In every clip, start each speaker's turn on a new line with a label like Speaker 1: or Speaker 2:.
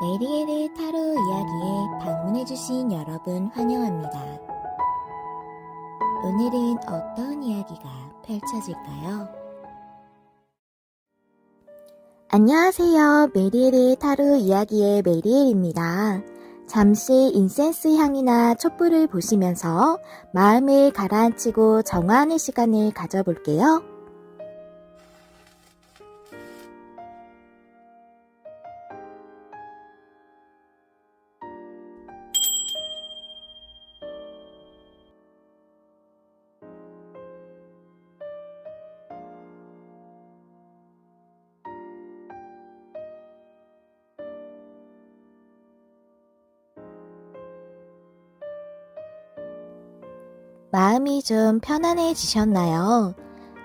Speaker 1: 메리엘의 타로 이야기에 방문해주신 여러분 환영합니다. 오늘은 어떤 이야기가 펼쳐질까요? 안녕하세요. 메리엘의 타로 이야기의 메리엘입니다. 잠시 인센스 향이나 촛불을 보시면서 마음을 가라앉히고 정화하는 시간을 가져볼게요. 마음이 좀 편안해지셨나요?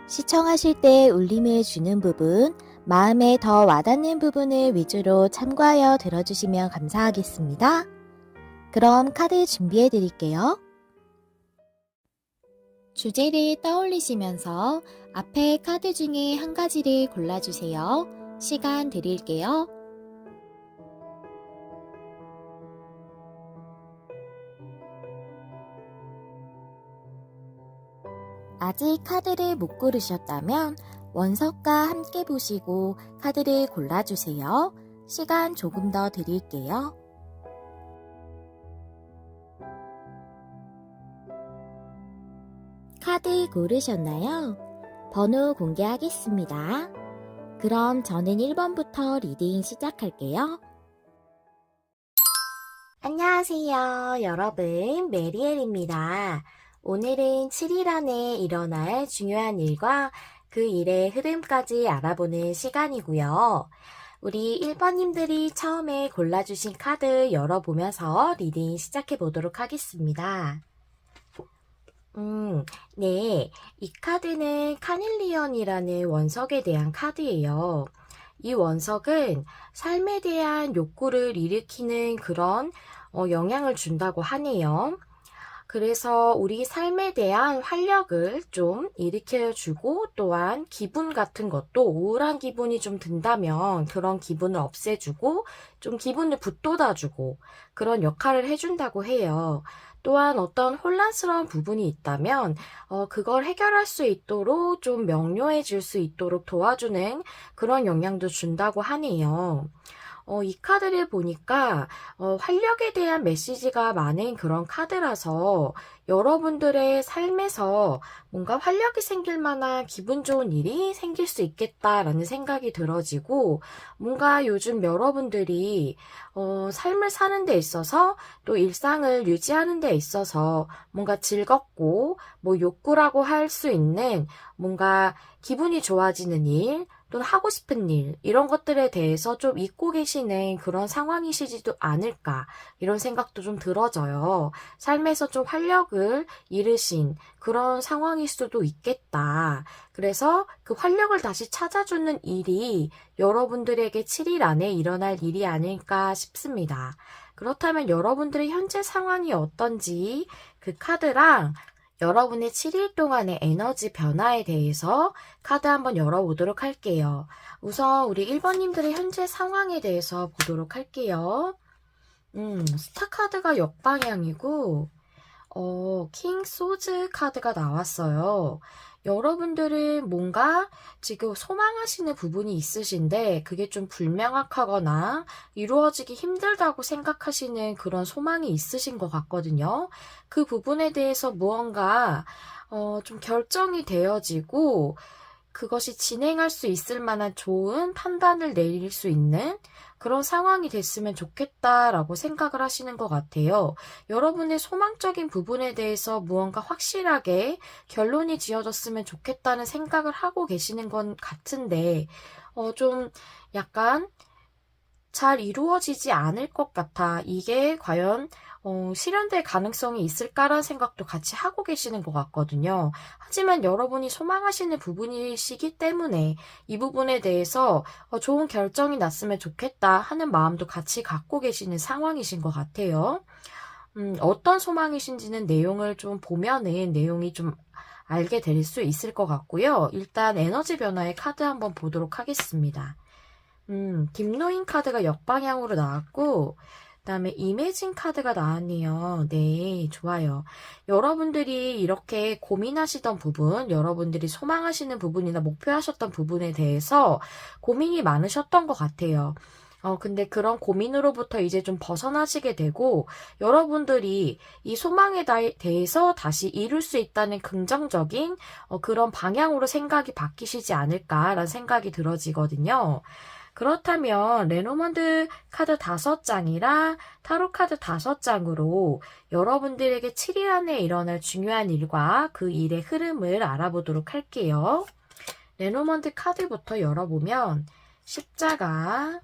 Speaker 1: 시청하실 때 울림을 주는 부분, 마음에 더 와닿는 부분을 위주로 참고하여 들어주시면 감사하겠습니다. 그럼 카드 준비해 드릴게요. 주제를 떠올리시면서 앞에 카드 중에 한 가지를 골라주세요. 시간 드릴게요. 아직 카드를 못 고르셨다면 원석과 함께 보시고 카드를 골라주세요. 시간 조금 더 드릴게요. 카드 고르셨나요? 번호 공개하겠습니다. 그럼 저는 1번부터 리딩 시작할게요. 안녕하세요, 여러분. 메리엘입니다. 오늘은 7일 안에 일어날 중요한 일과 그 일의 흐름까지 알아보는 시간이고요. 우리 1번님들이 처음에 골라주신 카드 열어보면서 리딩 시작해 보도록 하겠습니다. 네. 이 카드는 카닐리언이라는 원석에 대한 카드예요. 이 원석은 삶에 대한 욕구를 일으키는 그런 영향을 준다고 하네요. 그래서 우리 삶에 대한 활력을 좀 일으켜주고 또한 기분 같은 것도 우울한 기분이 좀 든다면 그런 기분을 없애주고 좀 기분을 북돋아주고 그런 역할을 해준다고 해요. 또한 어떤 혼란스러운 부분이 있다면 그걸 해결할 수 있도록 좀 명료해질 수 있도록 도와주는 그런 영향도 준다고 하네요. 이 카드를 보니까 활력에 대한 메시지가 많은 그런 카드라서 여러분들의 삶에서 뭔가 활력이 생길 만한 기분 좋은 일이 생길 수 있겠다라는 생각이 들어지고 뭔가 요즘 여러분들이 삶을 사는 데 있어서 또 일상을 유지하는 데 있어서 뭔가 즐겁고 뭐 욕구라고 할 수 있는 뭔가 기분이 좋아지는 일 또는 하고 싶은 일 이런 것들에 대해서 좀 잊고 계시는 그런 상황이시지도 않을까 이런 생각도 좀 들어져요. 삶에서 좀 활력을 잃으신 그런 상황일 수도 있겠다. 그래서 그 활력을 다시 찾아주는 일이 여러분들에게 7일 안에 일어날 일이 아닐까 싶습니다. 그렇다면 여러분들의 현재 상황이 어떤지 그 카드랑 여러분의 7일 동안의 에너지 변화에 대해서 카드 한번 열어보도록 할게요. 우선 우리 1번님들의 현재 상황에 대해서 보도록 할게요. 스타 카드가 역방향이고 킹 소즈 카드가 나왔어요. 여러분들은 뭔가 지금 소망하시는 부분이 있으신데 그게 좀 불명확하거나 이루어지기 힘들다고 생각하시는 그런 소망이 있으신 것 같거든요. 그 부분에 대해서 무언가 좀 결정이 되어지고 그것이 진행할 수 있을 만한 좋은 판단을 내릴 수 있는 그런 상황이 됐으면 좋겠다라고 생각을 하시는 것 같아요. 여러분의 소망적인 부분에 대해서 무언가 확실하게 결론이 지어졌으면 좋겠다는 생각을 하고 계시는 건 같은데, 좀 약간 잘 이루어지지 않을 것 같아. 이게 과연 실현될 가능성이 있을까라는 생각도 같이 하고 계시는 것 같거든요. 하지만 여러분이 소망하시는 부분이시기 때문에 이 부분에 대해서 좋은 결정이 났으면 좋겠다 하는 마음도 같이 갖고 계시는 상황이신 것 같아요. 어떤 소망이신지는 내용을 좀 보면은 내용이 좀 알게 될 수 있을 것 같고요. 일단 에너지 변화의 카드 한번 보도록 하겠습니다. 김노인 카드가 역방향으로 나왔고, 그다음에 이매진 카드가 나왔네요. 네, 좋아요. 여러분들이 이렇게 고민하시던 부분, 여러분들이 소망하시는 부분이나 목표하셨던 부분에 대해서 고민이 많으셨던 것 같아요. 근데 그런 고민으로부터 이제 좀 벗어나시게 되고, 여러분들이 이 소망에 대해서 다시 이룰 수 있다는 긍정적인 그런 방향으로 생각이 바뀌시지 않을까라는 생각이 들어지거든요. 그렇다면 레노먼드 카드 5장이랑 타로 카드 5장으로 여러분들에게 7일 안에 일어날 중요한 일과 그 일의 흐름을 알아보도록 할게요. 레노먼드 카드부터 열어보면 십자가,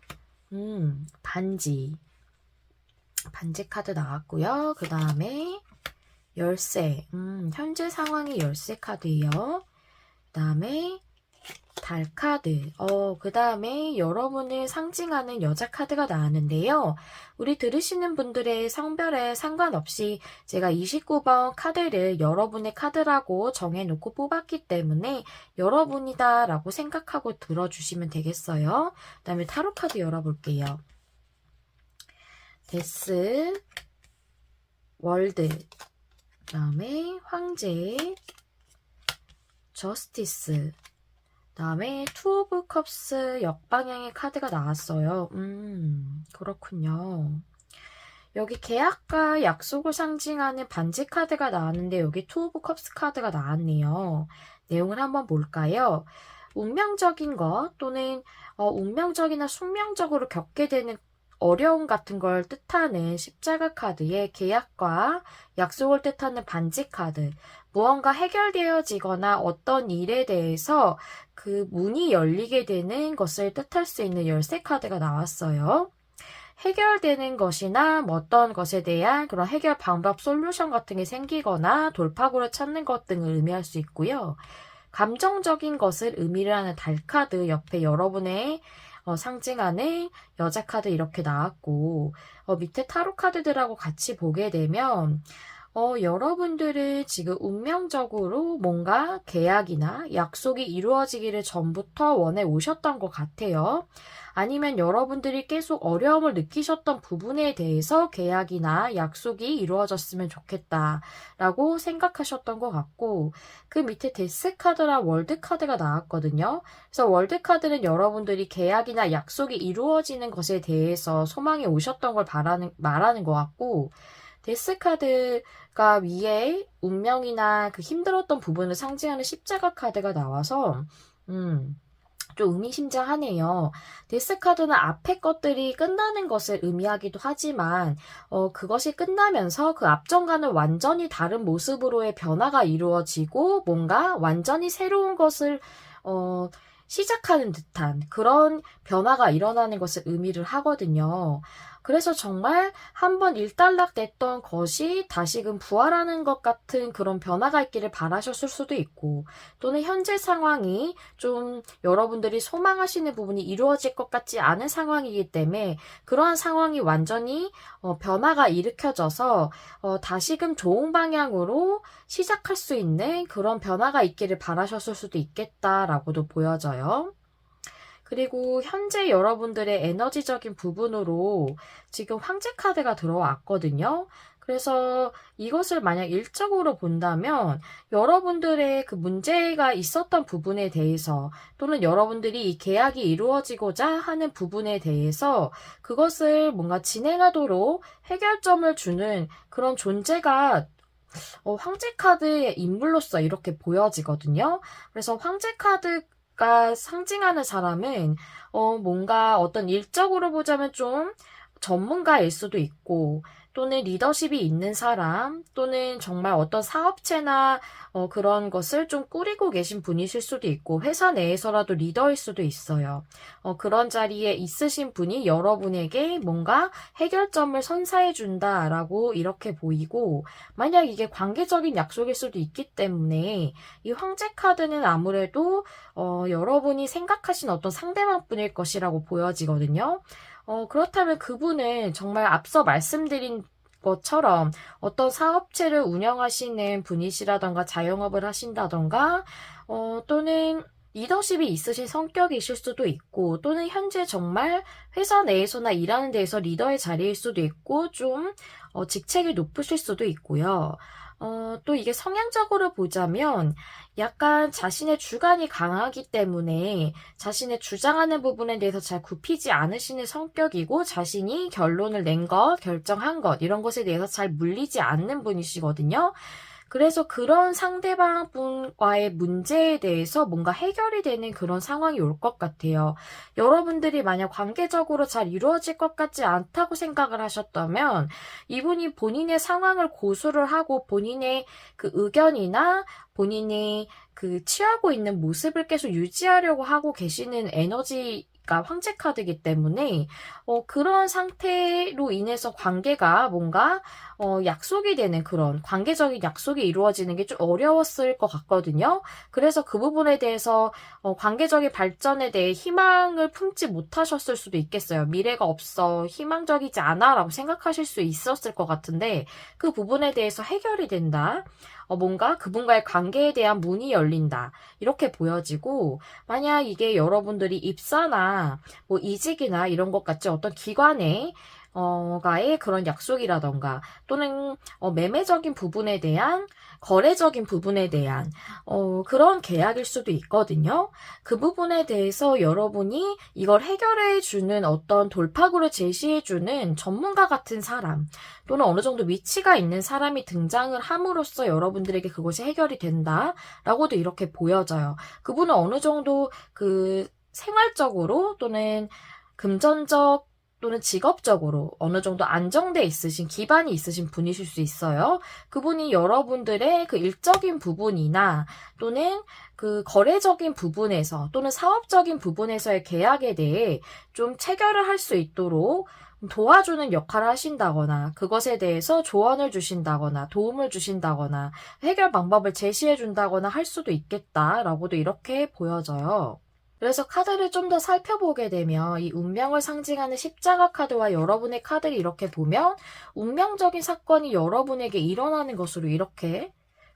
Speaker 1: 반지 카드 나왔고요. 그 다음에 열쇠, 현재 상황의 열쇠 카드예요. 그 다음에 달 카드, 그 다음에 여러분을 상징하는 여자 카드가 나왔는데요. 우리 들으시는 분들의 성별에 상관없이 제가 29번 카드를 여러분의 카드라고 정해놓고 뽑았기 때문에 여러분이다 라고 생각하고 들어주시면 되겠어요. 그 다음에 타로 카드 열어볼게요. 데스, 월드, 그 다음에 황제, 저스티스, 다음에 투 오브 컵스 역방향의 카드가 나왔어요. 그렇군요. 여기 계약과 약속을 상징하는 반지 카드가 나왔는데 여기 투 오브 컵스 카드가 나왔네요. 내용을 한번 볼까요? 운명적인 것 또는 운명적이나 숙명적으로 겪게 되는 어려움 같은 걸 뜻하는 십자가 카드에 계약과 약속을 뜻하는 반지 카드, 무언가 해결되어지거나 어떤 일에 대해서 그 문이 열리게 되는 것을 뜻할 수 있는 열쇠 카드가 나왔어요. 해결되는 것이나 어떤 것에 대한 그런 해결 방법, 솔루션 같은 게 생기거나 돌파구를 찾는 것 등을 의미할 수 있고요. 감정적인 것을 의미를 하는 달 카드 옆에 여러분의 상징하는 여자 카드 이렇게 나왔고, 밑에 타로 카드들하고 같이 보게 되면 여러분들은 지금 운명적으로 뭔가 계약이나 약속이 이루어지기를 전부터 원해 오셨던 것 같아요. 아니면 여러분들이 계속 어려움을 느끼셨던 부분에 대해서 계약이나 약속이 이루어졌으면 좋겠다라고 생각하셨던 것 같고, 그 밑에 데스 카드랑 월드 카드가 나왔거든요. 그래서 월드 카드는 여러분들이 계약이나 약속이 이루어지는 것에 대해서 소망이 오셨던 걸 말하는 것 같고, 데스 카드가 위에 운명이나 그 힘들었던 부분을 상징하는 십자가 카드가 나와서 좀 의미심장하네요. 데스 카드는 앞에 것들이 끝나는 것을 의미하기도 하지만 그것이 끝나면서 그 앞전과는 완전히 다른 모습으로의 변화가 이루어지고 뭔가 완전히 새로운 것을 시작하는 듯한 그런 변화가 일어나는 것을 의미를 하거든요. 그래서 정말 한번 일단락됐던 것이 다시금 부활하는 것 같은 그런 변화가 있기를 바라셨을 수도 있고, 또는 현재 상황이 좀 여러분들이 소망하시는 부분이 이루어질 것 같지 않은 상황이기 때문에 그러한 상황이 완전히 변화가 일으켜져서 다시금 좋은 방향으로 시작할 수 있는 그런 변화가 있기를 바라셨을 수도 있겠다라고도 보여져요. 그리고 현재 여러분들의 에너지적인 부분으로 지금 황제 카드가 들어왔거든요. 그래서 이것을 만약 일적으로 본다면 여러분들의 그 문제가 있었던 부분에 대해서 또는 여러분들이 이 계약이 이루어지고자 하는 부분에 대해서 그것을 뭔가 진행하도록 해결점을 주는 그런 존재가 황제 카드의 인물로서 이렇게 보여지거든요. 그래서 황제 카드가 상징하는 사람은 뭔가 어떤 일적으로 보자면 좀 전문가일 수도 있고 또는 리더십이 있는 사람 또는 정말 어떤 사업체나 그런 것을 좀 꾸리고 계신 분이실 수도 있고 회사 내에서라도 리더일 수도 있어요. 그런 자리에 있으신 분이 여러분에게 뭔가 해결점을 선사해 준다라고 이렇게 보이고 만약 이게 관계적인 약속일 수도 있기 때문에 이 황제 카드는 아무래도 여러분이 생각하신 어떤 상대방 분일 것이라고 보여지거든요. 그렇다면 그분은 정말 앞서 말씀드린 것처럼 어떤 사업체를 운영하시는 분이시라던가 자영업을 하신다던가 또는 리더십이 있으신 성격이실 수도 있고, 또는 현재 정말 회사 내에서나 일하는 데에서 리더의 자리일 수도 있고, 좀 직책이 높으실 수도 있고요. 또 이게 성향적으로 보자면 약간 자신의 주관이 강하기 때문에 자신의 주장하는 부분에 대해서 잘 굽히지 않으시는 성격이고, 자신이 결론을 낸 것, 결정한 것, 이런 것에 대해서 잘 물리지 않는 분이시거든요. 그래서 그런 상대방 분과의 문제에 대해서 뭔가 해결이 되는 그런 상황이 올 것 같아요. 여러분들이 만약 관계적으로 잘 이루어질 것 같지 않다고 생각을 하셨다면, 이분이 본인의 상황을 고수를 하고 본인의 그 의견이나 본인이 그 취하고 있는 모습을 계속 유지하려고 하고 계시는 에너지가 황제 카드이기 때문에 그런 상태로 인해서 관계가 뭔가 약속이 되는 그런 관계적인 약속이 이루어지는 게 좀 어려웠을 것 같거든요. 그래서 그 부분에 대해서 관계적인 발전에 대해 희망을 품지 못하셨을 수도 있겠어요. 미래가 없어, 희망적이지 않아 라고 생각하실 수 있었을 것 같은데, 그 부분에 대해서 해결이 된다. 뭔가 그분과의 관계에 대한 문이 열린다. 이렇게 보여지고, 만약 이게 여러분들이 입사나 뭐 이직이나 이런 것 같이 어떤 기관에 가의 그런 약속이라던가, 또는 매매적인 부분에 대한, 거래적인 부분에 대한 그런 계약일 수도 있거든요. 그 부분에 대해서 여러분이 이걸 해결해 주는 어떤 돌파구를 제시해 주는 전문가 같은 사람, 또는 어느 정도 위치가 있는 사람이 등장을 함으로써 여러분들에게 그것이 해결이 된다라고도 이렇게 보여져요. 그분은 어느 정도 그 생활적으로 또는 금전적 또는 직업적으로 어느 정도 안정돼 있으신, 기반이 있으신 분이실 수 있어요. 그분이 여러분들의 그 일적인 부분이나 또는 그 거래적인 부분에서 또는 사업적인 부분에서의 계약에 대해 좀 체결을 할 수 있도록 도와주는 역할을 하신다거나, 그것에 대해서 조언을 주신다거나, 도움을 주신다거나, 해결 방법을 제시해 준다거나 할 수도 있겠다라고도 이렇게 보여져요. 그래서 카드를 좀 더 살펴보게 되면 이 운명을 상징하는 십자가 카드와 여러분의 카드를 이렇게 보면 운명적인 사건이 여러분에게 일어나는 것으로 이렇게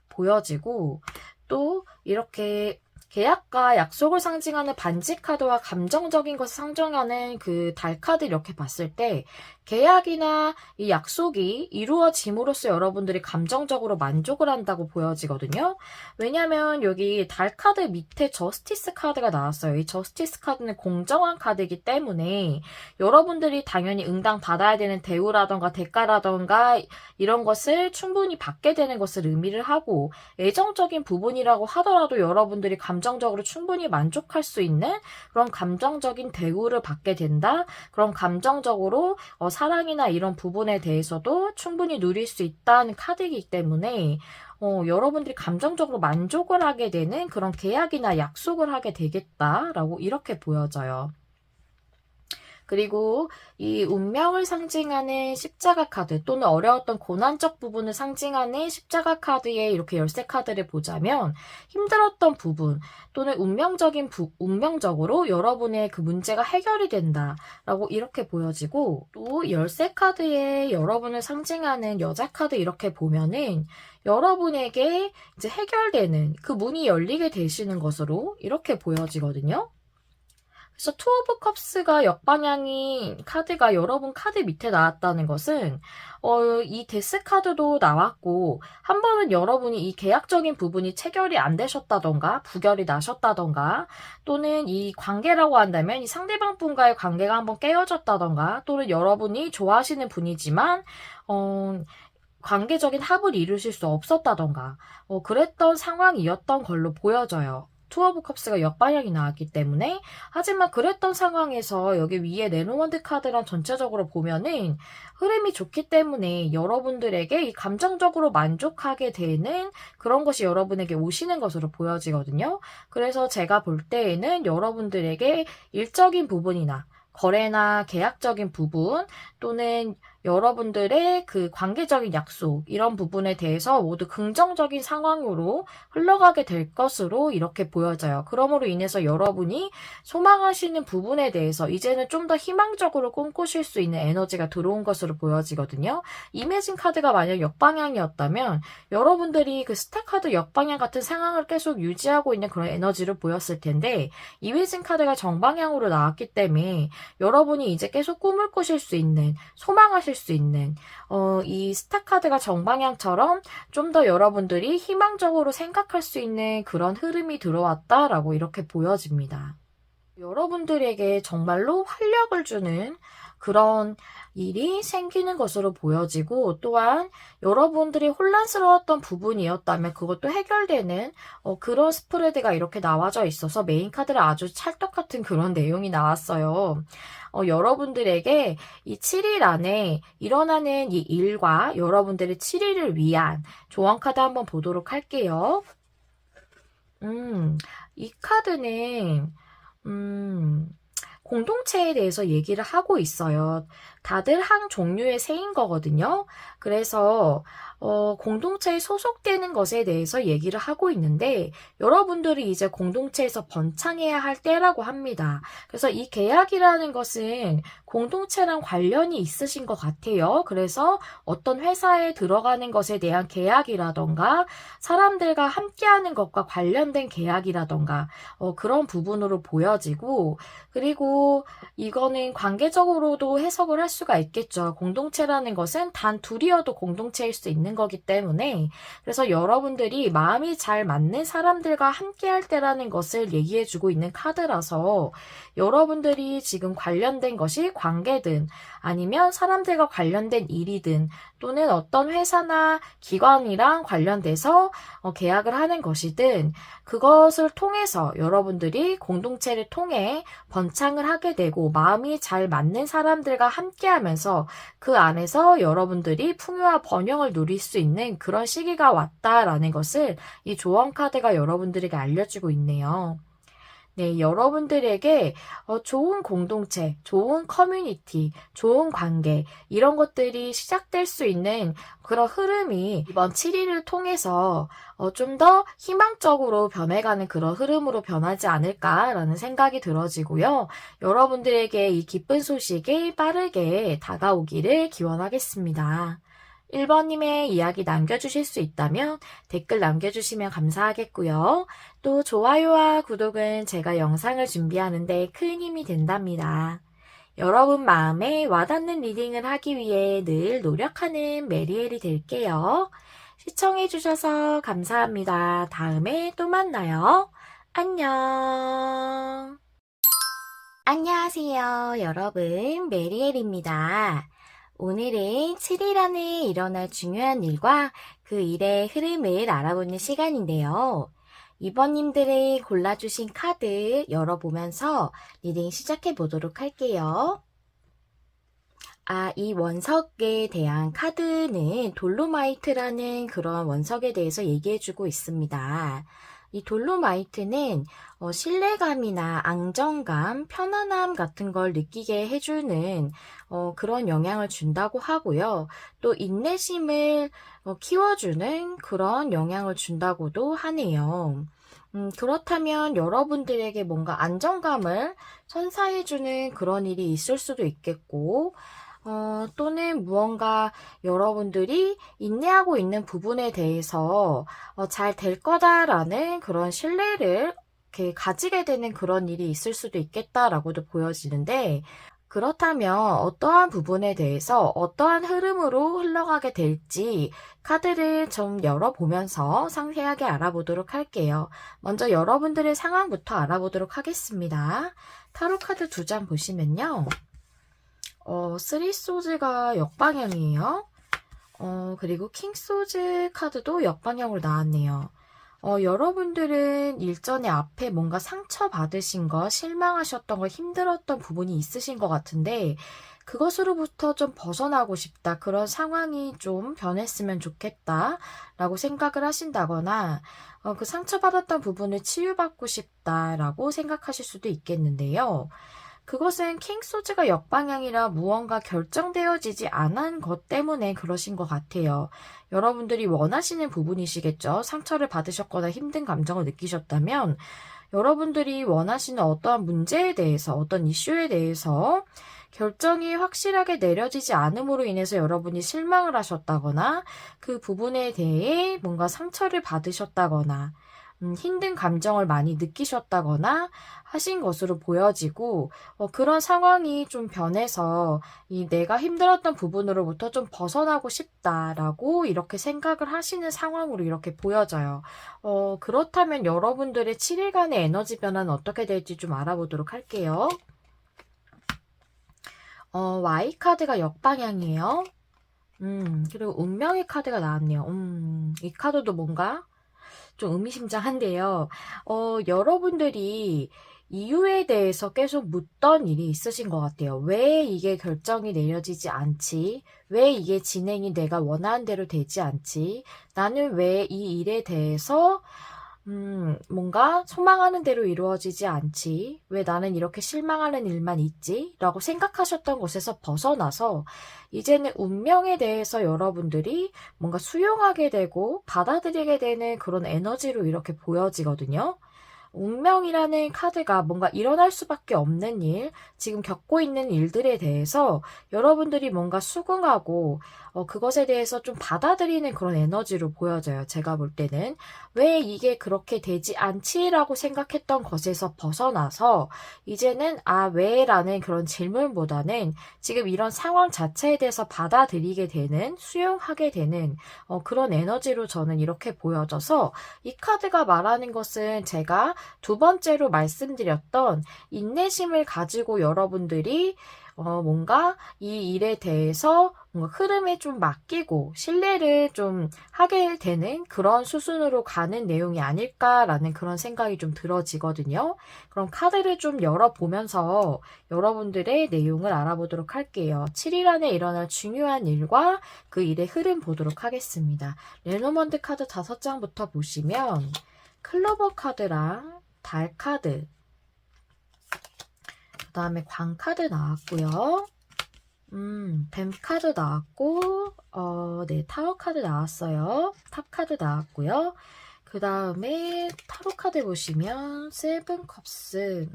Speaker 1: 보여지고, 또 이렇게 계약과 약속을 상징하는 반지 카드와 감정적인 것을 상징하는 그 달 카드 이렇게 봤을 때, 계약이나 이 약속이 이루어짐으로써 여러분들이 감정적으로 만족을 한다고 보여지거든요. 왜냐면 여기 달 카드 밑에 저스티스 카드가 나왔어요. 이 저스티스 카드는 공정한 카드이기 때문에 여러분들이 당연히 응당 받아야 되는 대우라던가 대가라던가 이런 것을 충분히 받게 되는 것을 의미를 하고, 애정적인 부분이라고 하더라도 여러분들이 감정적으로 충분히 만족할 수 있는 그런 감정적인 대우를 받게 된다. 그런 감정적으로 사랑이나 이런 부분에 대해서도 충분히 누릴 수 있다는 카드이기 때문에 여러분들이 감정적으로 만족을 하게 되는 그런 계약이나 약속을 하게 되겠다라고 이렇게 보여져요. 그리고 이 운명을 상징하는 십자가 카드, 또는 어려웠던 고난적 부분을 상징하는 십자가 카드의 이렇게 열쇠 카드를 보자면, 힘들었던 부분 또는 운명적으로 여러분의 그 문제가 해결이 된다라고 이렇게 보여지고, 또 열쇠 카드에 여러분을 상징하는 여자 카드 이렇게 보면은 여러분에게 이제 해결되는 그 문이 열리게 되시는 것으로 이렇게 보여지거든요. 그래서 투 오브 컵스가 역방향인 카드가 여러분 카드 밑에 나왔다는 것은 이 데스 카드도 나왔고, 한 번은 여러분이 이 계약적인 부분이 체결이 안 되셨다던가 부결이 나셨다던가, 또는 이 관계라고 한다면 이 상대방 분과의 관계가 한번 깨어졌다던가, 또는 여러분이 좋아하시는 분이지만 관계적인 합을 이루실 수 없었다던가 그랬던 상황이었던 걸로 보여져요. 투 오브 컵스가 역방향이 나왔기 때문에. 하지만 그랬던 상황에서 여기 위에 네노원드 카드랑 전체적으로 보면은 흐름이 좋기 때문에 여러분들에게 이 감정적으로 만족하게 되는 그런 것이 여러분에게 오시는 것으로 보여지거든요. 그래서 제가 볼 때에는 여러분들에게 일적인 부분이나 거래나 계약적인 부분, 또는 여러분들의 그 관계적인 약속, 이런 부분에 대해서 모두 긍정적인 상황으로 흘러가게 될 것으로 이렇게 보여져요. 그러므로 인해서 여러분이 소망하시는 부분에 대해서 이제는 좀 더 희망적으로 꿈꾸실 수 있는 에너지가 들어온 것으로 보여지거든요. 이매진 카드가 만약 역방향이었다면 여러분들이 그 스타 카드 역방향 같은 상황을 계속 유지하고 있는 그런 에너지를 보였을 텐데, 이매진 카드가 정방향으로 나왔기 때문에 여러분이 이제 계속 꿈을 꾸실 수 있는, 소망하실 수 있는 이 스타 카드가 정방향처럼 좀 더 여러분들이 희망적으로 생각할 수 있는 그런 흐름이 들어왔다라고 이렇게 보여집니다. 여러분들에게 정말로 활력을 주는 그런 일이 생기는 것으로 보여지고, 또한 여러분들이 혼란스러웠던 부분이었다면 그것도 해결되는 그런 스프레드가 이렇게 나와져 있어서 메인 카드를 아주 찰떡 같은 그런 내용이 나왔어요. 여러분들에게 이 7일 안에 일어나는 이 일과 여러분들의 7일을 위한 조언 카드 한번 보도록 할게요. 이 카드는 공동체에 대해서 얘기를 하고 있어요. 다들 한 종류의 새인 거거든요. 그래서 공동체에 소속되는 것에 대해서 얘기를 하고 있는데, 여러분들이 이제 공동체에서 번창해야 할 때라고 합니다. 그래서 이 계약이라는 것은 공동체랑 관련이 있으신 것 같아요. 그래서 어떤 회사에 들어가는 것에 대한 계약이라던가 사람들과 함께하는 것과 관련된 계약이라던가 그런 부분으로 보여지고, 그리고 이거는 관계적으로도 해석을 할 수가 있겠죠. 공동체라는 것은 단 둘이어도 공동체일 수 있는 거기 때문에, 그래서 여러분들이 마음이 잘 맞는 사람들과 함께 할 때라는 것을 얘기해주고 있는 카드라서, 여러분들이 지금 관련된 것이 관계든 아니면 사람들과 관련된 일이든 또는 어떤 회사나 기관이랑 관련돼서 계약을 하는 것이든, 그것을 통해서 여러분들이 공동체를 통해 번창을 하게 되고 마음이 잘 맞는 사람들과 함께 하면서 그 안에서 여러분들이 풍요와 번영을 누릴 수 있는 그런 시기가 왔다라는 것을 이 조언 카드가 여러분들에게 알려주고 있네요. 네, 여러분들에게 좋은 공동체, 좋은 커뮤니티, 좋은 관계, 이런 것들이 시작될 수 있는 그런 흐름이 이번 7일을 통해서 좀 더 희망적으로 변해가는 그런 흐름으로 변하지 않을까라는 생각이 들어지고요. 여러분들에게 이 기쁜 소식이 빠르게 다가오기를 기원하겠습니다. 1번님의 이야기 남겨주실 수 있다면 댓글 남겨주시면 감사하겠고요. 또 좋아요와 구독은 제가 영상을 준비하는데 큰 힘이 된답니다. 여러분 마음에 와닿는 리딩을 하기 위해 늘 노력하는 메리엘이 될게요. 시청해주셔서 감사합니다. 다음에 또 만나요. 안녕. 안녕하세요, 여러분. 메리엘입니다. 오늘은 7일 안에 일어날 중요한 일과 그 일의 흐름을 알아보는 시간인데요. 이번님들이 골라주신 카드 열어보면서 리딩 시작해 보도록 할게요. 이 원석에 대한 카드는 돌로마이트라는 그런 원석에 대해서 얘기해주고 있습니다. 이 돌로마이트는 신뢰감이나 안정감, 편안함 같은 걸 느끼게 해주는 그런 영향을 준다고 하고요. 또 인내심을 키워주는 그런 영향을 준다고도 하네요. 그렇다면 여러분들에게 뭔가 안정감을 선사해주는 그런 일이 있을 수도 있겠고, 또는 무언가 여러분들이 인내하고 있는 부분에 대해서 잘 될 거다라는 그런 신뢰를 이렇게 가지게 되는 그런 일이 있을 수도 있겠다라고도 보여지는데, 그렇다면 어떠한 부분에 대해서 어떠한 흐름으로 흘러가게 될지 카드를 좀 열어보면서 상세하게 알아보도록 할게요. 먼저 여러분들의 상황부터 알아보도록 하겠습니다. 타로 카드 2장 보시면요. 쓰리소즈가 역방향이에요. 그리고 킹소즈 카드도 역방향으로 나왔네요. 여러분들은 일전에 앞에 뭔가 상처받으신 거, 실망하셨던 거, 힘들었던 부분이 있으신 것 같은데, 그것으로부터 좀 벗어나고 싶다, 그런 상황이 좀 변했으면 좋겠다 라고 생각을 하신다거나, 그 상처받았던 부분을 치유받고 싶다 라고 생각하실 수도 있겠는데요. 그것은 킹 소즈가 역방향이라 무언가 결정되어지지 않은 것 때문에 그러신 것 같아요. 여러분들이 원하시는 부분이시겠죠? 상처를 받으셨거나 힘든 감정을 느끼셨다면 여러분들이 원하시는 어떠한 문제에 대해서, 어떤 이슈에 대해서 결정이 확실하게 내려지지 않음으로 인해서 여러분이 실망을 하셨다거나 그 부분에 대해 뭔가 상처를 받으셨다거나 힘든 감정을 많이 느끼셨다거나 하신 것으로 보여지고 그런 상황이 좀 변해서 이 내가 힘들었던 부분으로부터 좀 벗어나고 싶다라고 이렇게 생각을 하시는 상황으로 이렇게 보여져요. 그렇다면 여러분들의 7일간의 에너지 변화는 어떻게 될지 좀 알아보도록 할게요. Y 카드가 역방향이에요. 그리고 운명의 카드가 나왔네요. 이 카드도 뭔가 좀 의미심장한데요. 여러분들이 이유에 대해서 계속 묻던 일이 있으신 것 같아요. 왜 이게 결정이 내려지지 않지? 왜 이게 진행이 내가 원하는 대로 되지 않지? 나는 왜 이 일에 대해서 뭔가 소망하는 대로 이루어지지 않지? 왜 나는 이렇게 실망하는 일만 있지? 라고 생각하셨던 것에서 벗어나서 이제는 운명에 대해서 여러분들이 뭔가 수용하게 되고 받아들이게 되는 그런 에너지로 이렇게 보여지거든요. 운명이라는 카드가 뭔가 일어날 수밖에 없는 일, 지금 겪고 있는 일들에 대해서 여러분들이 뭔가 수긍하고 그것에 대해서 좀 받아들이는 그런 에너지로 보여져요. 제가 볼 때는. 왜 이게 그렇게 되지 않지라고 생각했던 것에서 벗어나서 이제는 왜? 라는 그런 질문보다는 지금 이런 상황 자체에 대해서 받아들이게 되는, 수용하게 되는 그런 에너지로 저는 이렇게 보여져서 이 카드가 말하는 것은 제가 두 번째로 말씀드렸던 인내심을 가지고 여러분들이 뭔가 이 일에 대해서 뭔가 흐름에 좀 맡기고 신뢰를 좀 하게 되는 그런 수순으로 가는 내용이 아닐까라는 그런 생각이 좀 들어지거든요. 그럼 카드를 좀 열어보면서 여러분들의 내용을 알아보도록 할게요. 7일 안에 일어날 중요한 일과 그 일의 흐름 보도록 하겠습니다. 레노먼드 카드 5장부터 보시면 클로버 카드랑 달 카드, 그 다음에 광 카드 나왔고요. 뱀 카드 나왔고, 네, 타워 카드 나왔어요. 탑 카드 나왔고요. 그 다음에 타로 카드 보시면 세븐 컵스,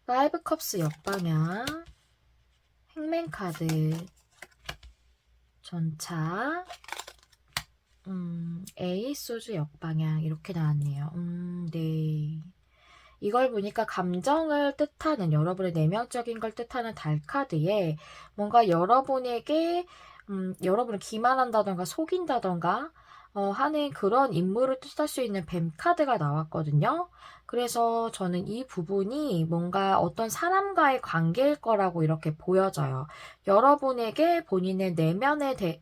Speaker 1: 파이브 컵스 역방향, 행맨 카드, 전차, 에이스 소주 역방향 이렇게 나왔네요. 네. 이걸 보니까 감정을 뜻하는 여러분의 내면적인 걸 뜻하는 달 카드에 뭔가 여러분에게 여러분을 기만한다던가 속인다던가 하는 그런 인물을 뜻할 수 있는 뱀 카드가 나왔거든요. 그래서 저는 이 부분이 뭔가 어떤 사람과의 관계일 거라고 이렇게 보여져요. 여러분에게 본인의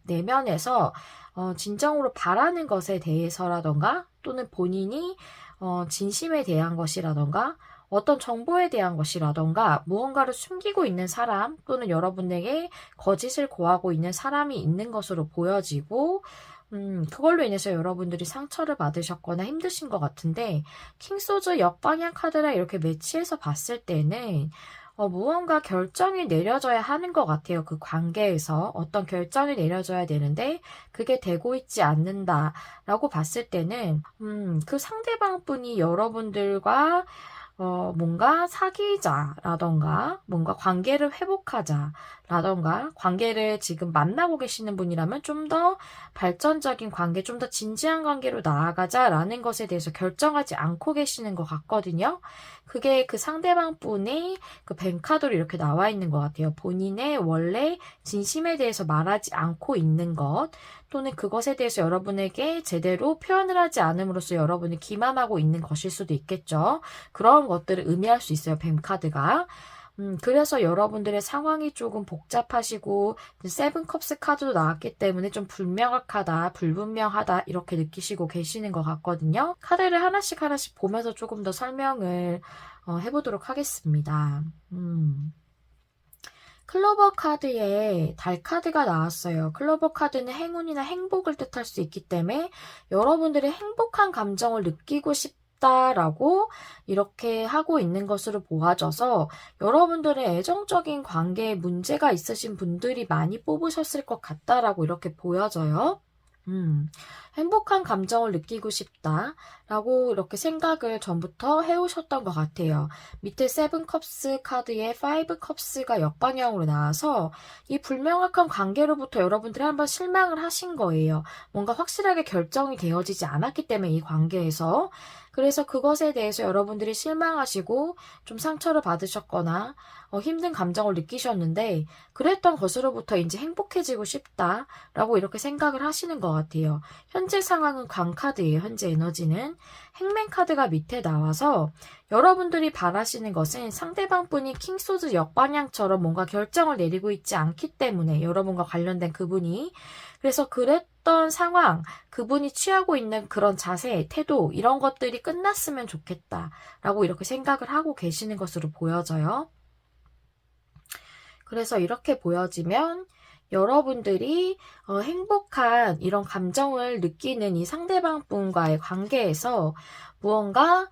Speaker 1: 내면에서 진정으로 바라는 것에 대해서라던가 또는 본인이 진심에 대한 것이라던가 어떤 정보에 대한 것이라던가 무언가를 숨기고 있는 사람 또는 여러분에게 거짓을 고하고 있는 사람이 있는 것으로 보여지고 그걸로 인해서 여러분들이 상처를 받으셨거나 힘드신 것 같은데 킹소즈 역방향 카드랑 이렇게 매치해서 봤을 때는 무언가 결정이 내려져야 하는 것 같아요. 그 관계에서 어떤 결정이 내려져야 되는데 그게 되고 있지 않는다라고 봤을 때는 그 상대방 분이 여러분들과 뭔가 사귀자라던가 뭔가 관계를 회복하자라던가 관계를 지금 만나고 계시는 분이라면 좀 더 발전적인 관계, 좀 더 진지한 관계로 나아가자라는 것에 대해서 결정하지 않고 계시는 것 같거든요. 그게 그 상대방 분의 그 뱅카드로 이렇게 나와 있는 것 같아요. 본인의 원래 진심에 대해서 말하지 않고 있는 것 또는 그것에 대해서 여러분에게 제대로 표현을 하지 않음으로써 여러분이 기만하고 있는 것일 수도 있겠죠. 그런 것들을 의미할 수 있어요. 뱀 카드가. 그래서 여러분들의 상황이 조금 복잡하시고 세븐 컵스 카드도 나왔기 때문에 좀 불명확하다, 불분명하다 이렇게 느끼시고 계시는 것 같거든요. 카드를 하나씩 보면서 조금 더 설명을 해보도록 하겠습니다. 클로버 카드에 달 카드가 나왔어요. 클로버 카드는 행운이나 행복을 뜻할 수 있기 때문에 여러분들이 행복한 감정을 느끼고 싶 싶다라고 이렇게 하고 있는 것으로 보아져서 여러분들의 애정적인 관계에 문제가 있으신 분들이 많이 뽑으셨을 것 같다라고 이렇게 보여져요. 행복한 감정을 느끼고 싶다라고 이렇게 생각을 전부터 해오셨던 것 같아요. 밑에 세븐 컵스 카드에 파이브 컵스가 역방향으로 나와서 이 불명확한 관계로부터 여러분들이 한번 실망을 하신 거예요. 뭔가 확실하게 결정이 되어지지 않았기 때문에 이 관계에서. 그래서 그것에 대해서 여러분들이 실망하시고 좀 상처를 받으셨거나 힘든 감정을 느끼셨는데 그랬던 것으로부터 이제 행복해지고 싶다라고 이렇게 생각을 하시는 것 같아요. 현재 상황은 광카드예요. 현재 에너지는. 행맨 카드가 밑에 나와서 여러분들이 바라시는 것은 상대방 분이 킹소드 역방향처럼 뭔가 결정을 내리고 있지 않기 때문에 여러분과 관련된 그분이 그래서 그랬던 상황, 그분이 취하고 있는 그런 자세, 태도 이런 것들이 끝났으면 좋겠다라고 이렇게 생각을 하고 계시는 것으로 보여져요. 그래서 이렇게 보여지면 여러분들이 행복한 이런 감정을 느끼는 이 상대방 분과의 관계에서 무언가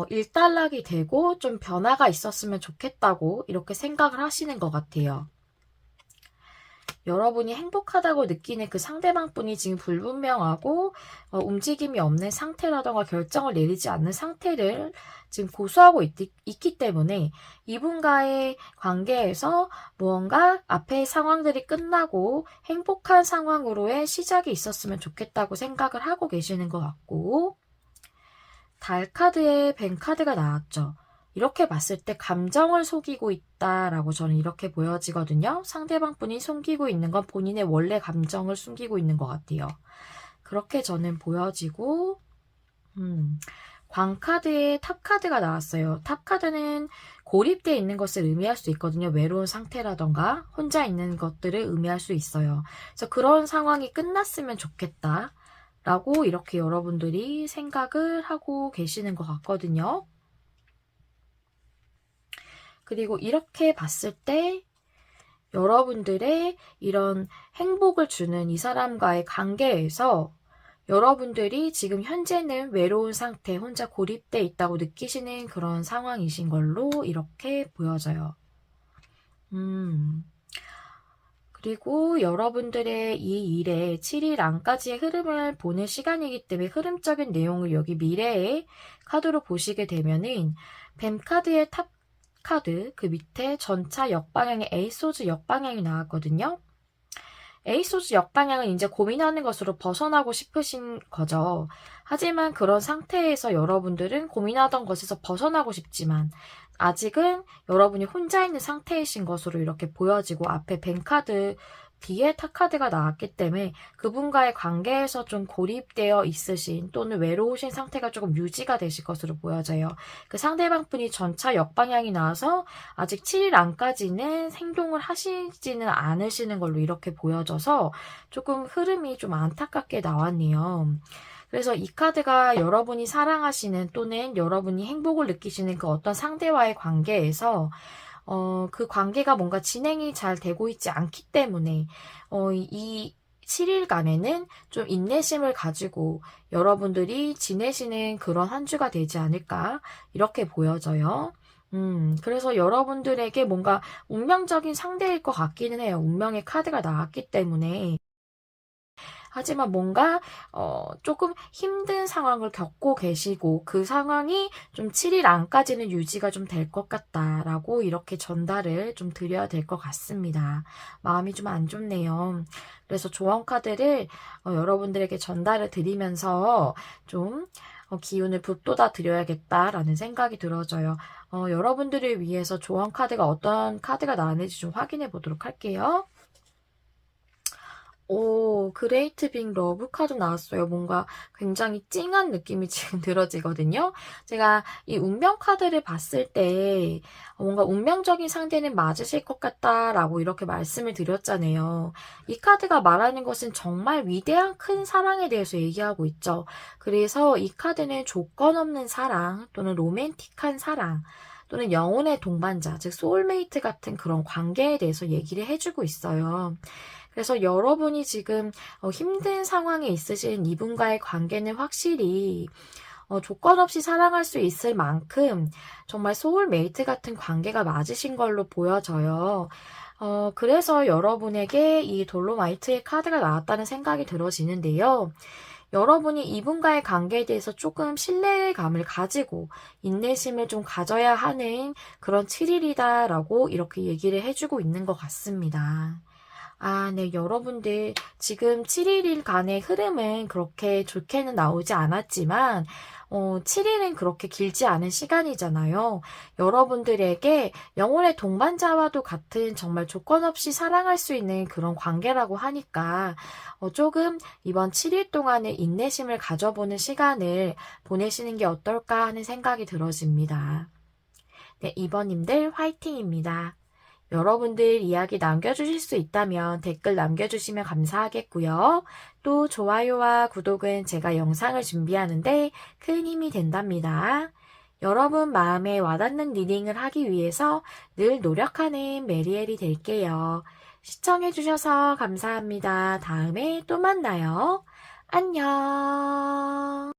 Speaker 1: 일단락이 되고 좀 변화가 있었으면 좋겠다고 이렇게 생각을 하시는 것 같아요. 여러분이 행복하다고 느끼는 그 상대방 분이 지금 불분명하고 움직임이 없는 상태라던가 결정을 내리지 않는 상태를 지금 고수하고 있기 때문에 이분과의 관계에서 무언가 앞의 상황들이 끝나고 행복한 상황으로의 시작이 있었으면 좋겠다고 생각을 하고 계시는 것 같고 달 카드에 벤 카드가 나왔죠. 이렇게 봤을 때 감정을 속이고 있다라고 저는 이렇게 보여지거든요. 상대방 분이 숨기고 있는 건 본인의 원래 감정을 숨기고 있는 것 같아요. 그렇게 저는 보여지고 광카드에 탑카드가 나왔어요. 탑카드는 고립되어 있는 것을 의미할 수 있거든요. 외로운 상태라던가 혼자 있는 것들을 의미할 수 있어요. 그래서 그런 상황이 끝났으면 좋겠다 라고 이렇게 여러분들이 생각을 하고 계시는 것 같거든요. 그리고 이렇게 봤을 때 여러분들의 이런 행복을 주는 이 사람과의 관계에서 여러분들이 지금 현재는 외로운 상태, 혼자 고립돼 있다고 느끼시는 그런 상황이신 걸로 이렇게 보여져요. 그리고 여러분들의 이 일에 7일 안까지의 흐름을 보는 시간이기 때문에 흐름적인 내용을 여기 미래의 카드로 보시게 되면은 뱀 카드의 탑 카드 그 밑에 전차 역방향의 에이소즈 역방향이 나왔거든요. 에이소즈 역방향은 이제 고민하는 것으로 벗어나고 싶으신 거죠. 하지만 그런 상태에서 여러분들은 고민하던 것에서 벗어나고 싶지만 아직은 여러분이 혼자 있는 상태이신 것으로 이렇게 보여지고 앞에 벤카드 뒤에 탑카드가 나왔기 때문에 그분과의 관계에서 좀 고립되어 있으신 또는 외로우신 상태가 조금 유지가 되실 것으로 보여져요. 그 상대방 분이 전차 역방향이 나와서 아직 7일 안까지는 행동을 하시지는 않으시는 걸로 이렇게 보여져서 조금 흐름이 좀 안타깝게 나왔네요. 그래서 이 카드가 여러분이 사랑하시는 또는 여러분이 행복을 느끼시는 그 어떤 상대와의 관계에서 그 관계가 뭔가 진행이 잘 되고 있지 않기 때문에 이 7일간에는 좀 인내심을 가지고 여러분들이 지내시는 그런 한 주가 되지 않을까 이렇게 보여져요. 그래서 여러분들에게 뭔가 운명적인 상대일 것 같기는 해요. 운명의 카드가 나왔기 때문에. 하지만 뭔가 조금 힘든 상황을 겪고 계시고 그 상황이 좀 7일 안까지는 유지가 좀 될 것 같다라고 이렇게 전달을 좀 드려야 될 것 같습니다. 마음이 좀 안 좋네요. 그래서 조언 카드를 여러분들에게 전달을 드리면서 좀 기운을 북돋아 드려야겠다라는 생각이 들어져요. 여러분들을 위해서 조언 카드가 어떤 카드가 나왔는지 좀 확인해 보도록 할게요. 오, 그레이트 빅 러브 카드 나왔어요. 뭔가 굉장히 찡한 느낌이 지금 들어지거든요. 제가 이 운명 카드를 봤을 때 뭔가 운명적인 상대는 맞으실 것 같다라고 이렇게 말씀을 드렸잖아요. 이 카드가 말하는 것은 정말 위대한 큰 사랑에 대해서 얘기하고 있죠. 그래서 이 카드는 조건 없는 사랑 또는 로맨틱한 사랑 또는 영혼의 동반자, 즉 소울메이트 같은 그런 관계에 대해서 얘기를 해주고 있어요. 그래서 여러분이 지금 힘든 상황에 있으신 이분과의 관계는 확실히 조건 없이 사랑할 수 있을 만큼 정말 소울메이트 같은 관계가 맞으신 걸로 보여져요. 그래서 여러분에게 이 돌로마이트의 카드가 나왔다는 생각이 들어지는데요. 여러분이 이분과의 관계에 대해서 조금 신뢰감을 가지고 인내심을 좀 가져야 하는 그런 7일이다라고 이렇게 얘기를 해주고 있는 것 같습니다. 아, 네, 여러분들 지금 7일간의 흐름은 그렇게 좋게는 나오지 않았지만 7일은 그렇게 길지 않은 시간이잖아요. 여러분들에게 영혼의 동반자와도 같은 정말 조건 없이 사랑할 수 있는 그런 관계라고 하니까 조금 이번 7일 동안의 인내심을 가져보는 시간을 보내시는 게 어떨까 하는 생각이 들어집니다. 네, 2번님들 화이팅입니다. 여러분들 이야기 남겨주실 수 있다면 댓글 남겨주시면 감사하겠고요. 또 좋아요와 구독은 제가 영상을 준비하는데 큰 힘이 된답니다. 여러분 마음에 와닿는 리딩을 하기 위해서 늘 노력하는 메리엘이 될게요. 시청해주셔서 감사합니다. 다음에 또 만나요. 안녕.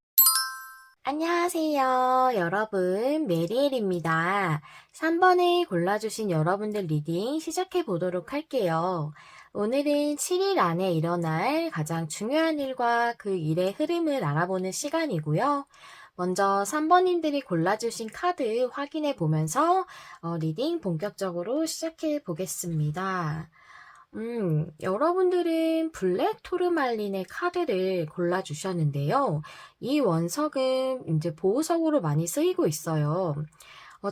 Speaker 1: 안녕하세요. 여러분, 메리엘입니다. 3번을 골라주신 여러분들 리딩 시작해 보도록 할게요. 오늘은 7일 안에 일어날 가장 중요한 일과 그 일의 흐름을 알아보는 시간이고요. 먼저 3번님들이 골라주신 카드 확인해 보면서 리딩 본격적으로 시작해 보겠습니다. 여러분들은 블랙 토르말린의 카드를 골라주셨는데요. 이 원석은 이제 보호석으로 많이 쓰이고 있어요.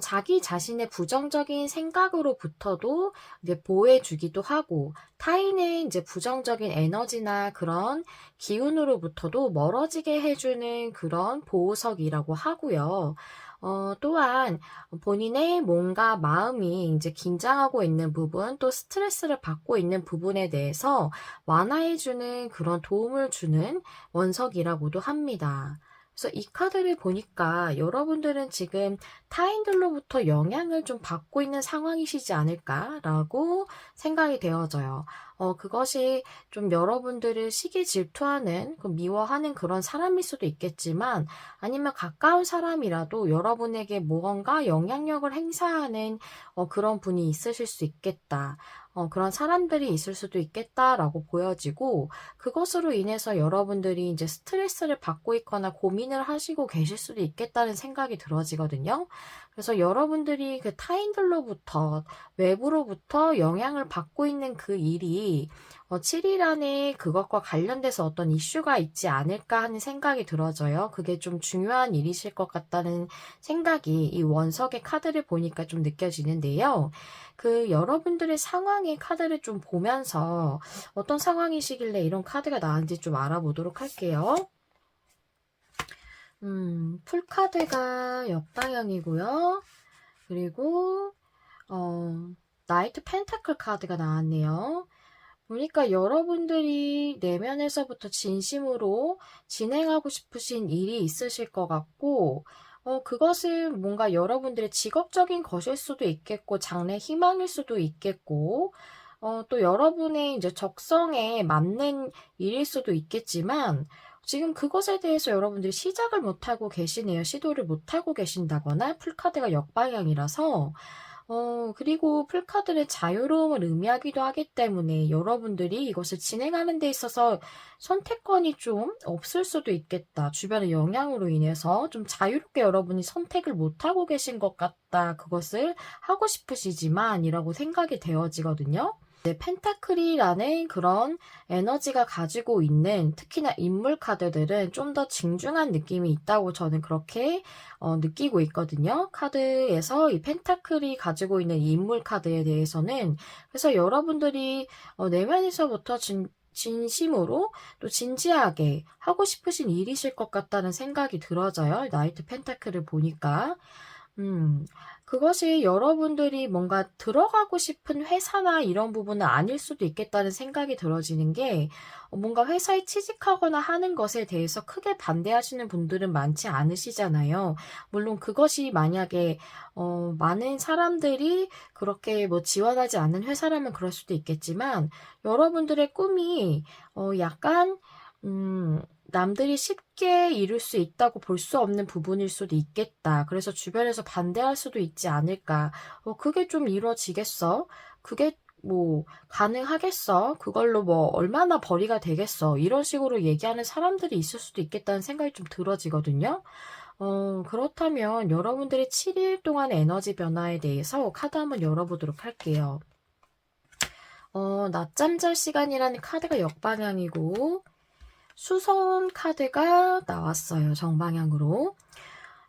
Speaker 1: 자기 자신의 부정적인 생각으로부터도 이제 보호해주기도 하고, 타인의 이제 부정적인 에너지나 그런 기운으로부터도 멀어지게 해주는 그런 보호석이라고 하고요. 또한 본인의 뭔가 마음이 이제 긴장하고 있는 부분, 또 스트레스를 받고 있는 부분에 대해서 완화해주는 그런 도움을 주는 원석이라고도 합니다. 그래서 이 카드를 보니까 여러분들은 지금 타인들로부터 영향을 좀 받고 있는 상황이시지 않을까라고 생각이 되어져요. 그것이 좀 여러분들을 시기 질투하는, 미워하는 그런 사람일 수도 있겠지만 아니면 가까운 사람이라도 여러분에게 무언가 영향력을 행사하는 그런 분이 있으실 수 있겠다. 그런 사람들이 있을 수도 있겠다라고 보여지고 그것으로 인해서 여러분들이 이제 스트레스를 받고 있거나 고민을 하시고 계실 수도 있겠다는 생각이 들어지거든요. 그래서 여러분들이 그 타인들로부터 외부로부터 영향을 받고 있는 그 일이 7일 안에 그것과 관련돼서 어떤 이슈가 있지 않을까 하는 생각이 들어져요. 그게 좀 중요한 일이실 것 같다는 생각이 이 원석의 카드를 보니까 좀 느껴지는데요. 그 여러분들의 상황의 카드를 좀 보면서 어떤 상황이시길래 이런 카드가 나왔는지 좀 알아보도록 할게요. 풀카드가 역방향이고요. 그리고 나이트 펜타클 카드가 나왔네요. 보니까 여러분들이 내면에서부터 진심으로 진행하고 싶으신 일이 있으실 것 같고 그것은 뭔가 여러분들의 직업적인 것일 수도 있겠고 장래 희망일 수도 있겠고 또 여러분의 이제 적성에 맞는 일일 수도 있겠지만 지금 그것에 대해서 여러분들이 시작을 못하고 계시네요. 시도를 못하고 계신다거나 풀카드가 역방향이라서 그리고 풀카드는 자유로움을 의미하기도 하기 때문에 여러분들이 이것을 진행하는 데 있어서 선택권이 좀 없을 수도 있겠다. 주변의 영향으로 인해서 좀 자유롭게 여러분이 선택을 못하고 계신 것 같다. 그것을 하고 싶으시지만 이라고 생각이 되어지거든요. 펜타클이라는 그런 에너지가 가지고 있는 특히나 인물 카드들은 좀 더 진중한 느낌이 있다고 저는 그렇게 느끼고 있거든요. 카드에서 이 펜타클이 가지고 있는 이 인물 카드에 대해서는 그래서 여러분들이 내면에서부터 진심으로 또 진지하게 하고 싶으신 일이실 것 같다는 생각이 들어져요. 나이트 펜타클을 보니까. 그것이 여러분들이 뭔가 들어가고 싶은 회사나 이런 부분은 아닐 수도 있겠다는 생각이 들어지는 게 뭔가 회사에 취직하거나 하는 것에 대해서 크게 반대하시는 분들은 많지 않으시잖아요. 물론 그것이 만약에 많은 사람들이 그렇게 뭐 지원하지 않는 회사라면 그럴 수도 있겠지만 여러분들의 꿈이 약간 남들이 쉽게 이룰 수 있다고 볼 수 없는 부분일 수도 있겠다. 그래서 주변에서 반대할 수도 있지 않을까. 그게 좀 이루어지겠어? 그게 뭐 가능하겠어? 그걸로 뭐 얼마나 벌이가 되겠어? 이런 식으로 얘기하는 사람들이 있을 수도 있겠다는 생각이 좀 들어지거든요. 그렇다면 여러분들의 7일 동안 에너지 변화에 대해서 카드 한번 열어보도록 할게요. 낮잠 잘 시간이라는 카드가 역방향이고 수선 카드가 나왔어요. 정방향으로.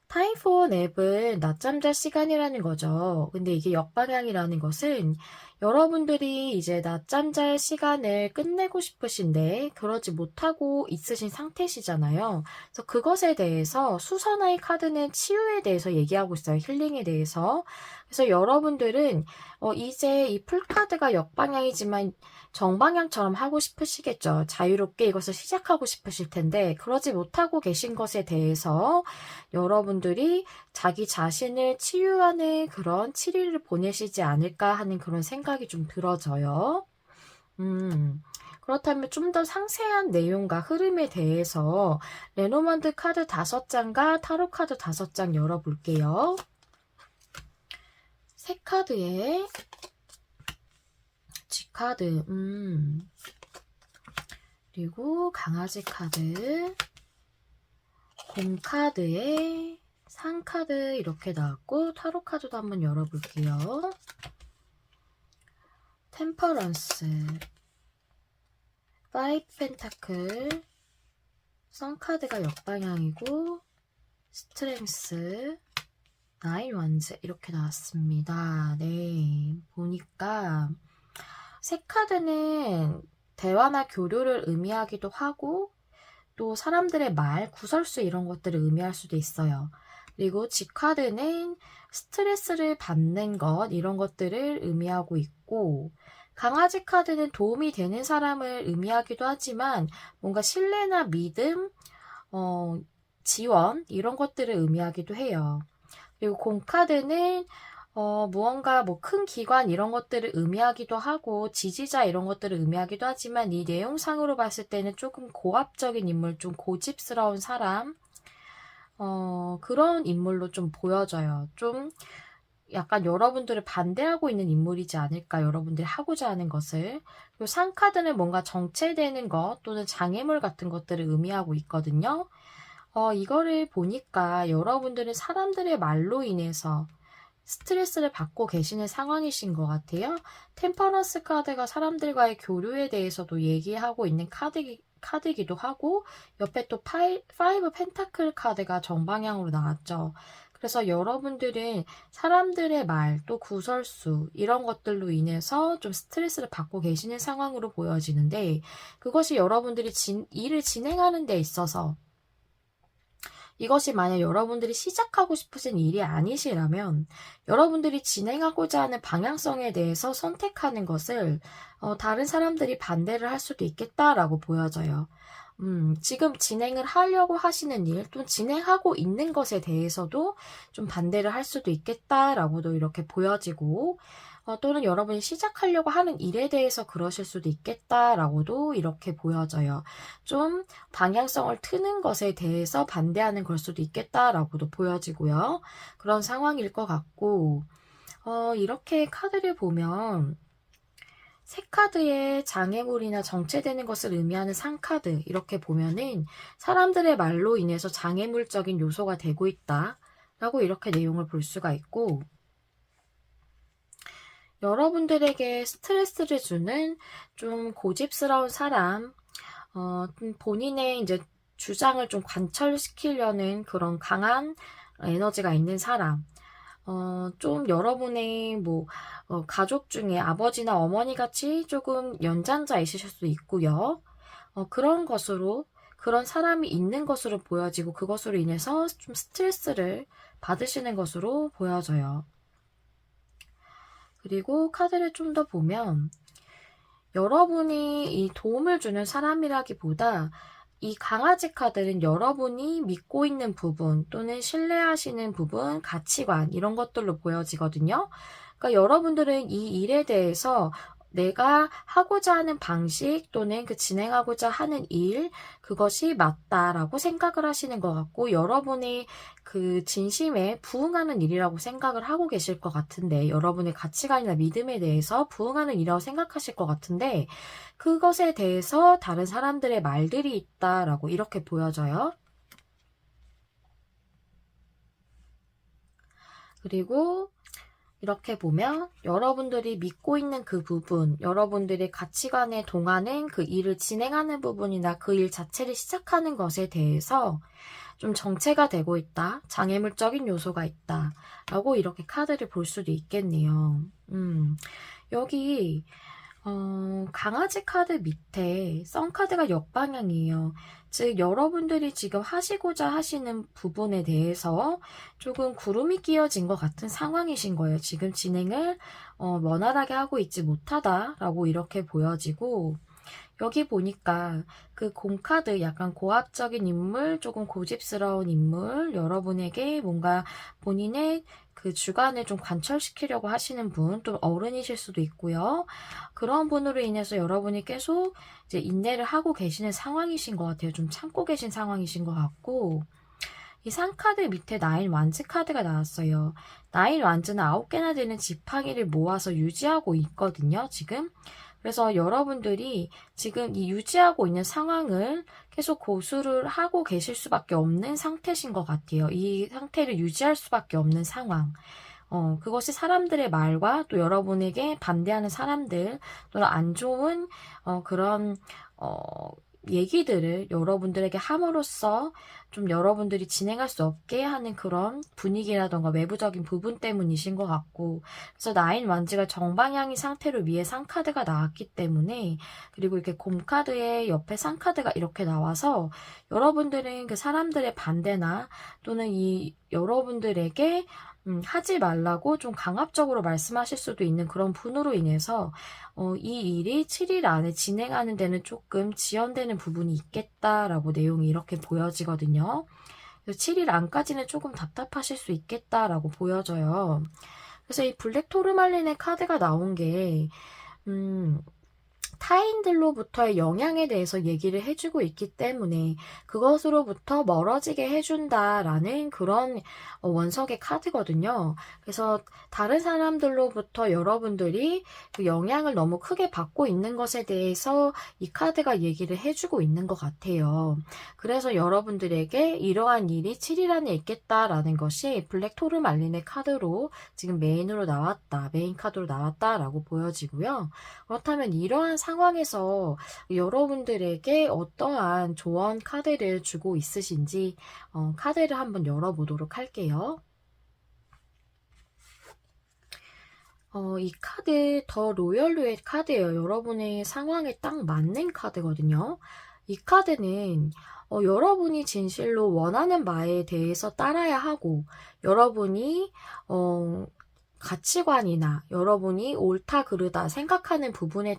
Speaker 1: 타임 포 냅은 낮잠 잘 시간이라는 거죠. 근데 이게 역방향이라는 것은 여러분들이 이제 낮잠 잘 시간을 끝내고 싶으신데 그러지 못하고 있으신 상태시잖아요. 그래서 그것에 대해서 수선화의 카드는 치유에 대해서 얘기하고 있어요. 힐링에 대해서. 그래서 여러분들은 이제 이 풀카드가 역방향이지만 정방향처럼 하고 싶으시겠죠. 자유롭게 이것을 시작하고 싶으실 텐데 그러지 못하고 계신 것에 대해서 여러분들이 자기 자신을 치유하는 그런 7일을 보내시지 않을까 하는 그런 생각이 좀 들어져요. 그렇다면 좀 더 상세한 내용과 흐름에 대해서 레노먼드 카드 5장과 타로 카드 5장 열어볼게요. 새 카드에 G카드, 그리고 강아지 카드, 곰카드에 상카드 이렇게 나왔고 타로 카드도 한번 열어볼게요. 템퍼런스, 파이브 펜타클, 선카드가 역방향이고 스트렝스, 나인 완즈 이렇게 나왔습니다. 네, 보니까 새 카드는 대화나 교류를 의미하기도 하고 또 사람들의 말, 구설수 이런 것들을 의미할 수도 있어요. 그리고 G카드는 스트레스를 받는 것 이런 것들을 의미하고 있고 강아지 카드는 도움이 되는 사람을 의미하기도 하지만 뭔가 신뢰나 믿음, 지원 이런 것들을 의미하기도 해요. 그리고 곰카드는 무언가 뭐 큰 기관 이런 것들을 의미하기도 하고 지지자 이런 것들을 의미하기도 하지만 이 내용상으로 봤을 때는 조금 고압적인 인물, 좀 고집스러운 사람 그런 인물로 좀 보여져요. 좀 약간 여러분들을 반대하고 있는 인물이지 않을까, 여러분들이 하고자 하는 것을. 그리고 상카드는 뭔가 정체되는 것 또는 장애물 같은 것들을 의미하고 있거든요. 이거를 보니까 여러분들은 사람들의 말로 인해서 스트레스를 받고 계시는 상황이신 것 같아요. 템퍼런스 카드가 사람들과의 교류에 대해서도 얘기하고 있는 카드이기도 하고 옆에 또 파이브 펜타클 카드가 정방향으로 나왔죠. 그래서 여러분들은 사람들의 말, 또 구설수 이런 것들로 인해서 좀 스트레스를 받고 계시는 상황으로 보여지는데 그것이 여러분들이 일을 진행하는 데 있어서 이것이 만약 여러분들이 시작하고 싶으신 일이 아니시라면 여러분들이 진행하고자 하는 방향성에 대해서 선택하는 것을 다른 사람들이 반대를 할 수도 있겠다라고 보여져요. 지금 진행을 하려고 하시는 일 또는 진행하고 있는 것에 대해서도 좀 반대를 할 수도 있겠다라고도 이렇게 보여지고 또는 여러분이 시작하려고 하는 일에 대해서 그러실 수도 있겠다라고도 이렇게 보여져요. 좀 방향성을 트는 것에 대해서 반대하는 걸 수도 있겠다라고도 보여지고요. 그런 상황일 것 같고 이렇게 카드를 보면 새 카드에 장애물이나 정체되는 것을 의미하는 상카드 이렇게 보면은 사람들의 말로 인해서 장애물적인 요소가 되고 있다 라고 이렇게 내용을 볼 수가 있고 여러분들에게 스트레스를 주는 좀 고집스러운 사람 본인의 이제 주장을 좀 관철시키려는 그런 강한 에너지가 있는 사람 좀 여러분의 뭐 가족 중에 아버지나 어머니 같이 조금 연장자 있으실 수도 있고요. 그런 것으로 그런 사람이 있는 것으로 보여지고 그것으로 인해서 좀 스트레스를 받으시는 것으로 보여져요. 그리고 카드를 좀 더 보면 여러분이 이 도움을 주는 사람이라기보다 이 강아지 카드는 여러분이 믿고 있는 부분 또는 신뢰하시는 부분, 가치관 이런 것들로 보여지거든요. 그러니까 여러분들은 이 일에 대해서 내가 하고자 하는 방식 또는 그 진행하고자 하는 일, 그것이 맞다라고 생각을 하시는 것 같고, 여러분의 그 진심에 부응하는 일이라고 생각을 하고 계실 것 같은데, 여러분의 가치관이나 믿음에 대해서 부응하는 일이라고 생각하실 것 같은데, 그것에 대해서 다른 사람들의 말들이 있다라고 이렇게 보여져요. 그리고 이렇게 보면 여러분들이 믿고 있는 그 부분, 여러분들의 가치관에 동하는 그 일을 진행하는 부분이나 그 일 자체를 시작하는 것에 대해서 좀 정체가 되고 있다, 장애물적인 요소가 있다 라고 이렇게 카드를 볼 수도 있겠네요. 여기 강아지 카드 밑에 썬 카드가 역방향이에요. 즉 여러분들이 지금 하시고자 하시는 부분에 대해서 조금 구름이 끼어진 것 같은 상황이신 거예요. 지금 진행을 원활하게 하고 있지 못하다라고 이렇게 보여지고, 여기 보니까 그 공카드, 약간 고압적인 인물, 조금 고집스러운 인물, 여러분에게 뭔가 본인의 그 주관을 좀 관철시키려고 하시는 분, 또 어른이실 수도 있고요. 그런 분으로 인해서 여러분이 계속 이제 인내를 하고 계시는 상황이신 것 같아요. 좀 참고 계신 상황이신 것 같고, 이 상카드 밑에 나인 완즈 카드가 나왔어요. 나인 완즈는 9개나 되는 지팡이를 모아서 유지하고 있거든요, 지금. 그래서 여러분들이 지금 이 유지하고 있는 상황을 계속 고수를 하고 계실 수밖에 없는 상태신 것 같아요. 이 상태를 유지할 수밖에 없는 상황. 그것이 사람들의 말과 또 여러분에게 반대하는 사람들 또는 안 좋은 그런 얘기들을 여러분들에게 함으로써 좀 여러분들이 진행할 수 없게 하는 그런 분위기라던가 외부적인 부분 때문이신 것 같고, 그래서 나인 완즈가 정방향인 상태로 위에 상카드가 나왔기 때문에, 그리고 이렇게 곰카드의 옆에 상카드가 이렇게 나와서 여러분들은 그 사람들의 반대나 또는 이 여러분들에게 하지 말라고 좀 강압적으로 말씀하실 수도 있는 그런 분으로 인해서 이 일이 7일 안에 진행하는 데는 조금 지연되는 부분이 있겠다라고 내용이 이렇게 보여지거든요. 그래서 7일 안까지는 조금 답답하실 수 있겠다라고 보여져요. 그래서 이 블랙 토르말린의 카드가 나온 게 타인들로부터의 영향에 대해서 얘기를 해주고 있기 때문에 그것으로부터 멀어지게 해준다라는 그런 원석의 카드거든요. 그래서 다른 사람들로부터 여러분들이 그 영향을 너무 크게 받고 있는 것에 대해서 이 카드가 얘기를 해주고 있는 것 같아요. 그래서 여러분들에게 이러한 일이 7일 안에 있겠다라는 것이 블랙 토르말린의 카드로 지금 메인 카드로 나왔다라고 보여지고요. 그렇다면 이러한 상황에서 여러분들에게 어떠한 조언 카드를 주고 있으신지 카드를 한번 열어보도록 할게요. 이 카드 더 로열루의 카드예요. 여러분의 상황에 딱 맞는 카드거든요. 이 카드는 여러분이 진실로 원하는 바에 대해서 따라야 하고, 여러분이 가치관이나 여러분이 옳다 그르다 생각하는 부분에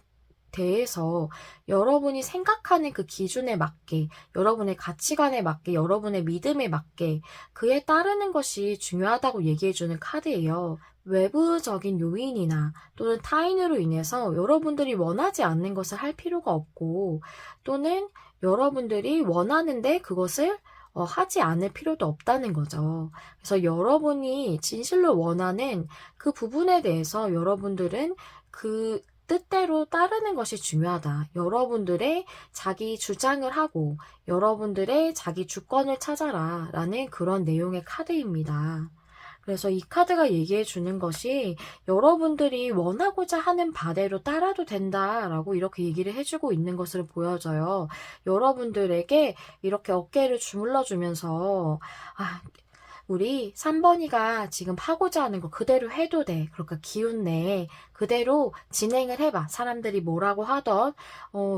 Speaker 1: 대해서 여러분이 생각하는 그 기준에 맞게, 여러분의 가치관에 맞게, 여러분의 믿음에 맞게 그에 따르는 것이 중요하다고 얘기해주는 카드예요. 외부적인 요인이나 또는 타인으로 인해서 여러분들이 원하지 않는 것을 할 필요가 없고, 또는 여러분들이 원하는데 그것을 하지 않을 필요도 없다는 거죠. 그래서 여러분이 진실로 원하는 그 부분에 대해서 여러분들은 그 뜻대로 따르는 것이 중요하다. 여러분들의 자기 주장을 하고 여러분들의 자기 주권을 찾아라 라는 그런 내용의 카드입니다. 그래서 이 카드가 얘기해 주는 것이 여러분들이 원하고자 하는 바대로 따라도 된다라고 이렇게 얘기를 해주고 있는 것으로 보여져요. 여러분들에게 이렇게 어깨를 주물러 주면서 우리 3번이가 지금 하고자 하는 거 그대로 해도 돼. 그러니까 기운 내. 그대로 진행을 해봐. 사람들이 뭐라고 하던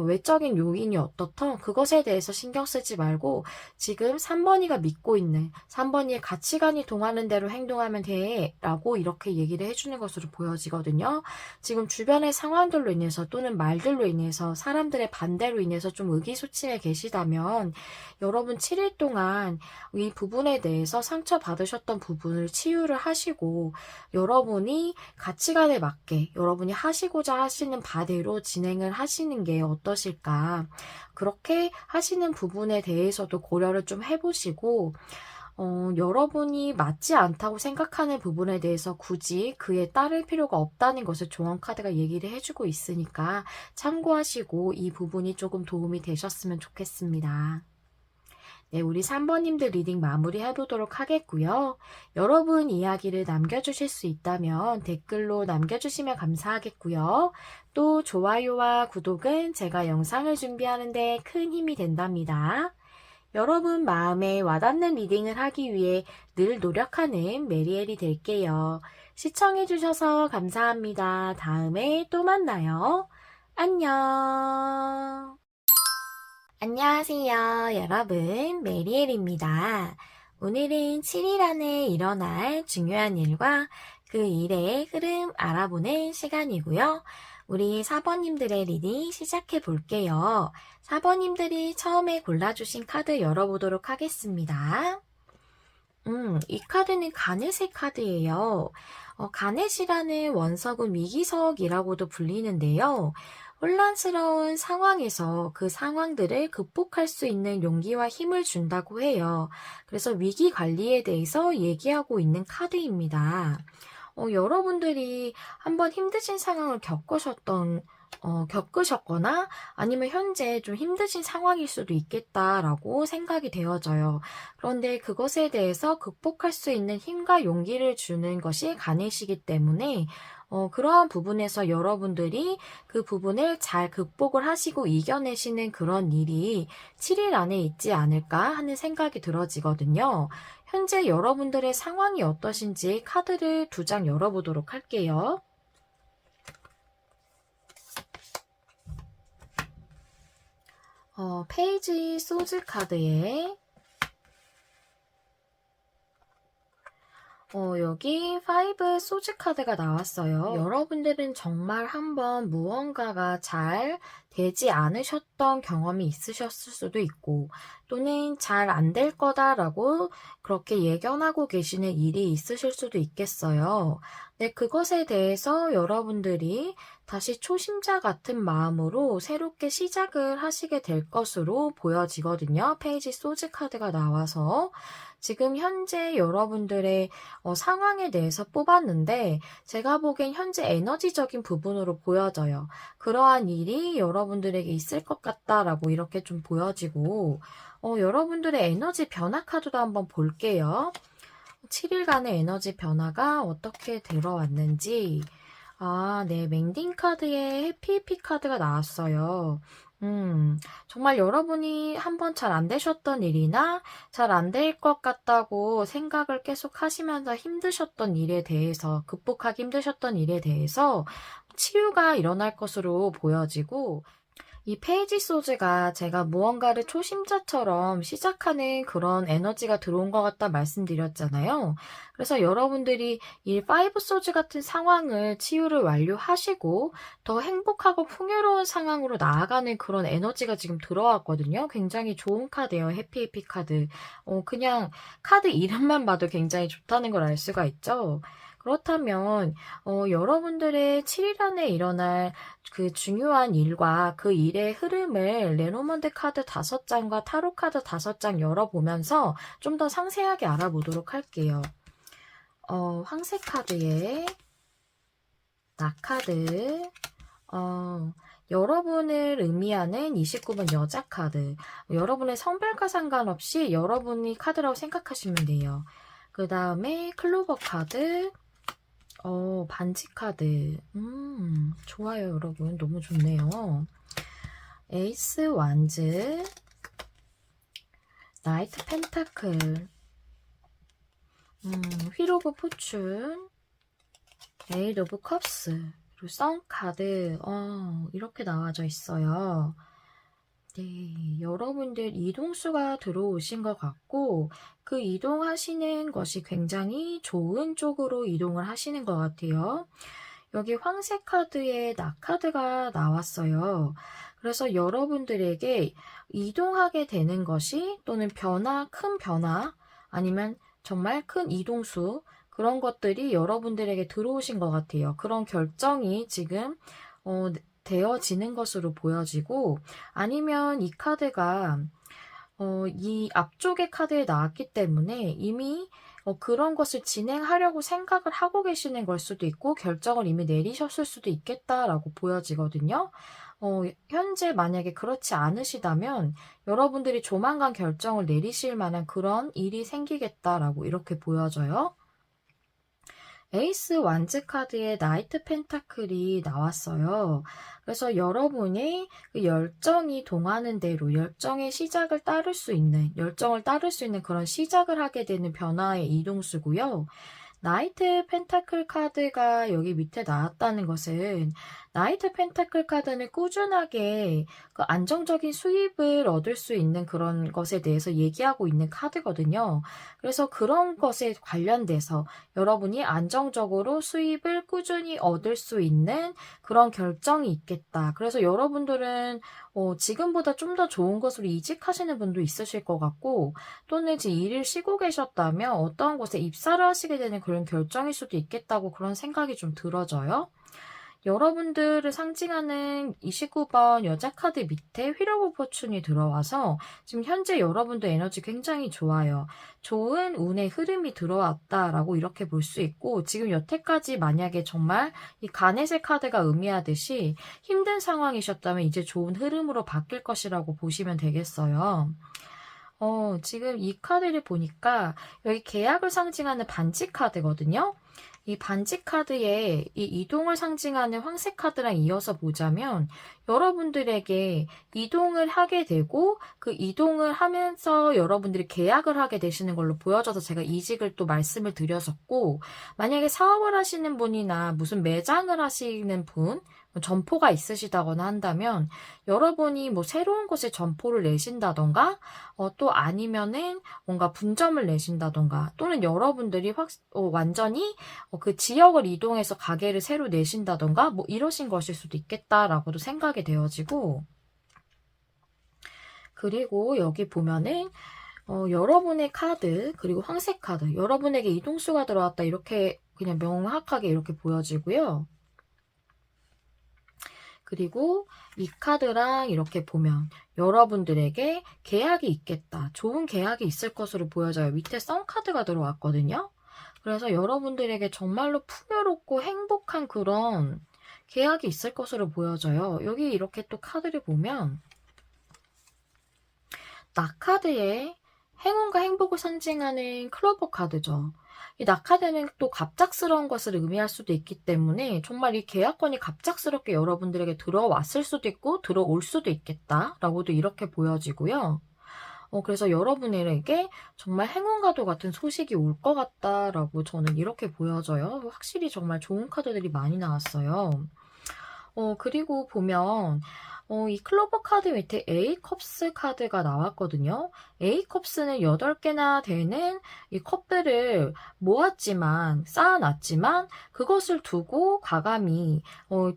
Speaker 1: 외적인 요인이 어떻던 그것에 대해서 신경 쓰지 말고 지금 3번이가 믿고 있는 3번이의 가치관이 동하는 대로 행동하면 돼. 라고 이렇게 얘기를 해주는 것으로 보여지거든요. 지금 주변의 상황들로 인해서 또는 말들로 인해서 사람들의 반대로 인해서 좀 의기소침해 계시다면 여러분 7일 동안 이 부분에 대해서 상처받으셨던 부분을 치유를 하시고 여러분이 가치관에 맞게 네, 여러분이 하시고자 하시는 바대로 진행을 하시는 게 어떠실까? 그렇게 하시는 부분에 대해서도 고려를 좀 해보시고, 여러분이 맞지 않다고 생각하는 부분에 대해서 굳이 그에 따를 필요가 없다는 것을 조언 카드가 얘기를 해주고 있으니까 참고하시고 이 부분이 조금 도움이 되셨으면 좋겠습니다. 네, 우리 3번님들 리딩 마무리 해보도록 하겠고요. 여러분 이야기를 남겨주실 수 있다면 댓글로 남겨주시면 감사하겠고요. 또 좋아요와 구독은 제가 영상을 준비하는데 큰 힘이 된답니다. 여러분 마음에 와닿는 리딩을 하기 위해 늘 노력하는 메리엘이 될게요. 시청해주셔서 감사합니다. 다음에 또 만나요. 안녕. 안녕하세요, 여러분. 메리엘입니다. 오늘은 7일 안에 일어날 중요한 일과 그 일의 흐름 알아보는 시간이고요. 우리 4번님들의 리딩 시작해 볼게요. 4번님들이 처음에 골라주신 카드 열어보도록 하겠습니다. 이 카드는 가넷의 카드예요. 가넷이라는 원석은 위기석이라고도 불리는데요. 혼란스러운 상황에서 그 상황들을 극복할 수 있는 용기와 힘을 준다고 해요. 그래서 위기 관리에 대해서 얘기하고 있는 카드입니다. 여러분들이 한번 힘드신 상황을 겪으셨거나 아니면 현재 좀 힘드신 상황일 수도 있겠다라고 생각이 되어져요. 그런데 그것에 대해서 극복할 수 있는 힘과 용기를 주는 것이 가넷이기 때문에 그러한 부분에서 여러분들이 그 부분을 잘 극복을 하시고 이겨내시는 그런 일이 7일 안에 있지 않을까 하는 생각이 들어지거든요. 현재 여러분들의 상황이 어떠신지 카드를 2장 열어보도록 할게요. 페이지 소즈 카드에 여기 5 소즈 카드가 나왔어요. 여러분들은 정말 한번 무언가가 잘 되지 않으셨던 경험이 있으셨을 수도 있고 또는 잘 안 될 거다라고 그렇게 예견하고 계시는 일이 있으실 수도 있겠어요. 네, 그것에 대해서 여러분들이 다시 초심자 같은 마음으로 새롭게 시작을 하시게 될 것으로 보여지거든요. 페이지 소즈 카드가 나와서 지금 현재 여러분들의 상황에 대해서 뽑았는데 제가 보기엔 현재 에너지적인 부분으로 보여져요. 그러한 일이 여러분들에게 있을 것 같다라고 이렇게 좀 보여지고 여러분들의 에너지 변화 카드도 한번 볼게요. 7일간의 에너지 변화가 어떻게 들어왔는지 네, 맹딩 카드에 해피해피 카드가 나왔어요. 정말 여러분이 한번 잘 안 되셨던 일이나 잘 안 될 것 같다고 생각을 계속 하시면서 힘드셨던 일에 대해서, 극복하기 힘드셨던 일에 대해서 치유가 일어날 것으로 보여지고, 이 페이지 소즈가 제가 무언가를 초심자처럼 시작하는 그런 에너지가 들어온 것 같다 말씀드렸잖아요. 그래서 여러분들이 이 5 소즈 같은 상황을 치유를 완료하시고 더 행복하고 풍요로운 상황으로 나아가는 그런 에너지가 지금 들어왔거든요. 굉장히 좋은 카드예요. 해피해피 카드. 그냥 카드 이름만 봐도 굉장히 좋다는 걸 알 수가 있죠. 그렇다면 여러분들의 7일 안에 일어날 그 중요한 일과 그 일의 흐름을 레노먼드 카드 5장과 타로 카드 5장 열어보면서 좀 더 상세하게 알아보도록 할게요. 황색 카드에 나카드, 여러분을 의미하는 29번 여자 카드, 여러분의 성별과 상관없이 여러분이 카드라고 생각하시면 돼요. 그 다음에 클로버 카드, 반지 카드. 좋아요, 여러분. 너무 좋네요. 에이스 완즈, 나이트 펜타클, 휠 오브 포춘, 에이드 오브 컵스, 그리고 선 카드. 이렇게 나와져 있어요. 네, 여러분들 이동수가 들어오신 것 같고 그 이동하시는 것이 굉장히 좋은 쪽으로 이동을 하시는 것 같아요. 여기 황색 카드에 나카드가 나왔어요. 그래서 여러분들에게 이동하게 되는 것이 또는 큰 변화 아니면 정말 큰 이동수 그런 것들이 여러분들에게 들어오신 것 같아요. 그런 결정이 지금 되어지는 것으로 보여지고, 아니면 이 카드가 이 앞쪽의 카드에 나왔기 때문에 이미 그런 것을 진행하려고 생각을 하고 계시는 걸 수도 있고 결정을 이미 내리셨을 수도 있겠다라고 보여지거든요. 현재 만약에 그렇지 않으시다면 여러분들이 조만간 결정을 내리실 만한 그런 일이 생기겠다라고 이렇게 보여져요. 에이스 완즈 카드에 나이트 펜타클이 나왔어요. 그래서 여러분이 그 열정이 동하는 대로 열정의 시작을 따를 수 있는, 열정을 따를 수 있는 그런 시작을 하게 되는 변화의 이동수고요. 나이트 펜타클 카드가 여기 밑에 나왔다는 것은 나이트 펜타클 카드는 꾸준하게 그 안정적인 수입을 얻을 수 있는 그런 것에 대해서 얘기하고 있는 카드거든요. 그래서 그런 것에 관련돼서 여러분이 안정적으로 수입을 꾸준히 얻을 수 있는 그런 결정이 있겠다. 그래서 여러분들은 지금보다 좀 더 좋은 곳으로 이직하시는 분도 있으실 것 같고, 또는 지금 일을 쉬고 계셨다면 어떠한 곳에 입사를 하시게 되는 그런 결정일 수도 있겠다고 그런 생각이 좀 들어져요. 여러분들을 상징하는 29번 여자 카드 밑에 휠 오브 포춘이 들어와서 지금 현재 여러분들 에너지 굉장히 좋아요. 좋은 운의 흐름이 들어왔다라고 이렇게 볼 수 있고, 지금 여태까지 만약에 정말 이 가넷의 카드가 의미하듯이 힘든 상황이셨다면 이제 좋은 흐름으로 바뀔 것이라고 보시면 되겠어요. 지금 이 카드를 보니까 여기 계약을 상징하는 반지 카드거든요. 이 반지 카드에 이 이동을 상징하는 황색 카드랑 이어서 보자면 여러분들에게 이동을 하게 되고 그 이동을 하면서 여러분들이 계약을 하게 되시는 걸로 보여져서 제가 이직을 또 말씀을 드렸었고, 만약에 사업을 하시는 분이나 무슨 매장을 하시는 분, 점포가 있으시다거나 한다면 여러분이 뭐 새로운 곳에 점포를 내신다던가 또 아니면은 뭔가 분점을 내신다던가 또는 여러분들이 완전히 그 지역을 이동해서 가게를 새로 내신다던가 뭐 이러신 것일 수도 있겠다라고도 생각이 되어지고, 그리고 여기 보면은 여러분의 카드 그리고 황색 카드 여러분에게 이동수가 들어왔다 이렇게 그냥 명확하게 이렇게 보여지고요. 그리고 이 카드랑 이렇게 보면 여러분들에게 계약이 있겠다. 좋은 계약이 있을 것으로 보여져요. 밑에 썬 카드가 들어왔거든요. 그래서 여러분들에게 정말로 풍요롭고 행복한 그런 계약이 있을 것으로 보여져요. 여기 이렇게 또 카드를 보면 낙카드에 행운과 행복을 상징하는 클로버 카드죠. 이 낙카드는 또 갑작스러운 것을 의미할 수도 있기 때문에 정말 이 계약권이 갑작스럽게 여러분들에게 들어왔을 수도 있고 들어올 수도 있겠다라고도 이렇게 보여지고요. 그래서 여러분에게 정말 행운과도 같은 소식이 올 것 같다라고 저는 이렇게 보여져요. 확실히 정말 좋은 카드들이 많이 나왔어요. 그리고 보면 이 클로버 카드 밑에 A컵스 카드가 나왔거든요. A컵스는 8개나 되는 이 컵들을 모았지만, 쌓아놨지만, 그것을 두고 과감히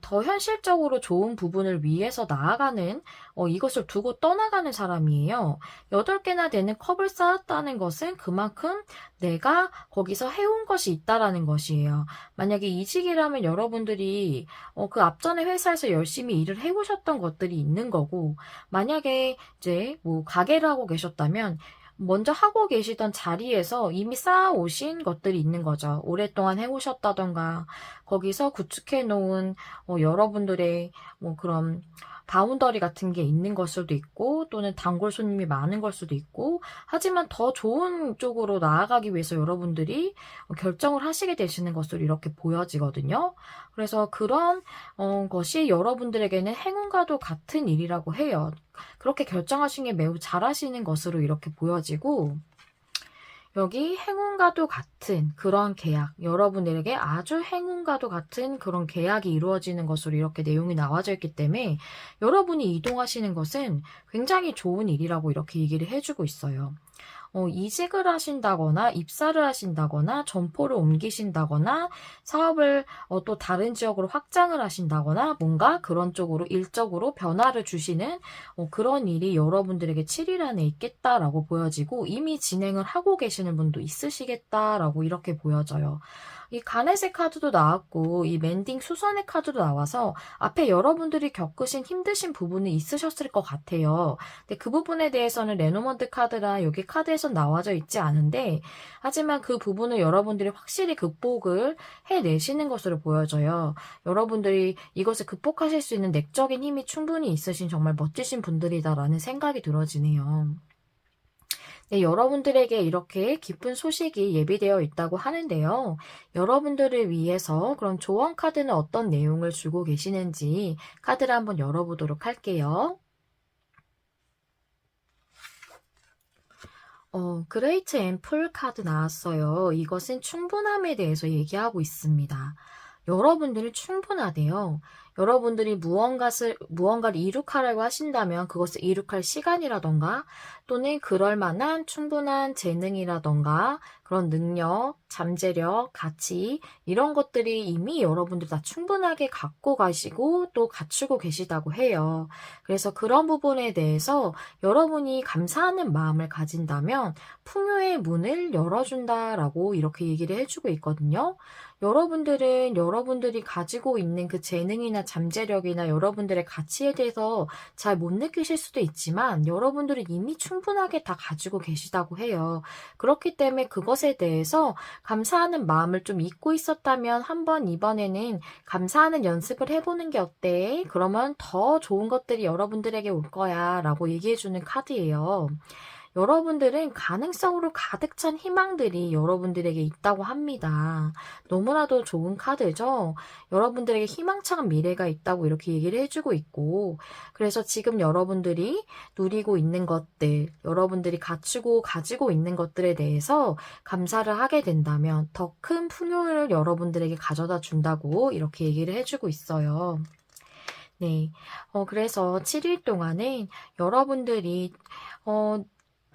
Speaker 1: 더 현실적으로 좋은 부분을 위해서 나아가는, 이것을 두고 떠나가는 사람이에요. 8개나 되는 컵을 쌓았다는 것은 그만큼 내가 거기서 해온 것이 있다라는 것이에요. 만약에 이직이라면 여러분들이 그 앞전에 회사에서 열심히 일을 해오셨던 것들이 있는 거고, 만약에 이제 뭐 가게를 하고 계셨다면 먼저 하고 계시던 자리에서 이미 쌓아오신 것들이 있는 거죠. 오랫동안 해오셨다던가 거기서 구축해 놓은 여러분들의 뭐 그런 바운더리 같은 게 있는 걸 수도 있고 또는 단골 손님이 많은 걸 수도 있고, 하지만 더 좋은 쪽으로 나아가기 위해서 여러분들이 결정을 하시게 되시는 것으로 이렇게 보여지거든요. 그래서 그런 것이 여러분들에게는 행운과도 같은 일이라고 해요. 그렇게 결정하신 게 매우 잘하시는 것으로 이렇게 보여지고, 여기 행운과도 같은 그런 계약, 여러분들에게 아주 행운과도 같은 그런 계약이 이루어지는 것으로 이렇게 내용이 나와져 있기 때문에 여러분이 이동하시는 것은 굉장히 좋은 일이라고 이렇게 얘기를 해주고 있어요. 이직을 하신다거나 입사를 하신다거나 점포를 옮기신다거나 사업을 또 다른 지역으로 확장을 하신다거나 뭔가 그런 쪽으로 일적으로 변화를 주시는 그런 일이 여러분들에게 7일 안에 있겠다라고 보여지고 이미 진행을 하고 계시는 분도 있으시겠다라고 이렇게 보여져요. 이 가넷의 카드도 나왔고 이 멘딩 수선의 카드도 나와서 앞에 여러분들이 겪으신 힘드신 부분이 있으셨을 것 같아요. 근데 그 부분에 대해서는 레노먼트 카드랑 여기 카드에선 나와져 있지 않은데 하지만 그 부분을 여러분들이 확실히 극복을 해내시는 것으로 보여져요. 여러분들이 이것을 극복하실 수 있는 내적인 힘이 충분히 있으신 정말 멋지신 분들이다라는 생각이 들어지네요. 네, 여러분들에게 이렇게 기쁜 소식이 예비되어 있다고 하는데요. 여러분들을 위해서 그럼 조언 카드는 어떤 내용을 주고 계시는지 카드를 한번 열어보도록 할게요. 그레이트 앰플 카드 나왔어요. 이것은 충분함에 대해서 얘기하고 있습니다. 여러분들이 충분하대요. 여러분들이 무언가를 이룩하려고 하신다면 그것을 이룩할 시간이라던가 또는 그럴 만한 충분한 재능이라던가 그런 능력, 잠재력, 가치 이런 것들이 이미 여러분들 다 충분하게 갖고 가시고 또 갖추고 계시다고 해요. 그래서 그런 부분에 대해서 여러분이 감사하는 마음을 가진다면 풍요의 문을 열어준다라고 이렇게 얘기를 해주고 있거든요. 여러분들은 여러분들이 가지고 있는 그 재능이나 잠재력이나 여러분들의 가치에 대해서 잘 못 느끼실 수도 있지만 여러분들은 이미 충분하게 다 가지고 계시다고 해요. 그렇기 때문에 그것에 대해서 감사하는 마음을 좀 잊고 있었다면 한번 이번에는 감사하는 연습을 해보는 게 어때? 그러면 더 좋은 것들이 여러분들에게 올 거야 라고 얘기해주는 카드예요. 여러분들은 가능성으로 가득 찬 희망들이 여러분들에게 있다고 합니다. 너무나도 좋은 카드죠? 여러분들에게 희망찬 미래가 있다고 이렇게 얘기를 해주고 있고, 그래서 지금 여러분들이 누리고 있는 것들, 여러분들이 갖추고 가지고 있는 것들에 대해서 감사를 하게 된다면 더 큰 풍요를 여러분들에게 가져다 준다고 이렇게 얘기를 해주고 있어요. 네. 그래서 7일 동안은 여러분들이,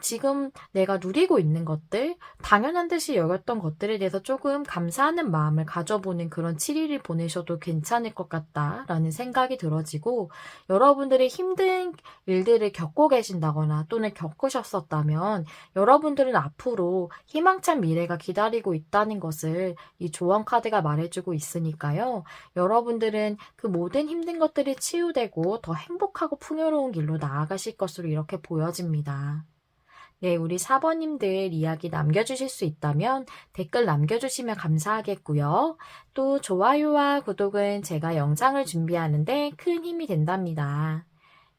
Speaker 1: 지금 내가 누리고 있는 것들, 당연한 듯이 여겼던 것들에 대해서 조금 감사하는 마음을 가져보는 그런 7일을 보내셔도 괜찮을 것 같다라는 생각이 들어지고, 여러분들이 힘든 일들을 겪고 계신다거나 또는 겪으셨었다면, 여러분들은 앞으로 희망찬 미래가 기다리고 있다는 것을 이 조언 카드가 말해주고 있으니까요. 여러분들은 그 모든 힘든 것들이 치유되고 더 행복하고 풍요로운 길로 나아가실 것으로 이렇게 보여집니다. 네, 우리 사번님들 이야기 남겨주실 수 있다면 댓글 남겨주시면 감사하겠고요. 또 좋아요와 구독은 제가 영상을 준비하는데 큰 힘이 된답니다.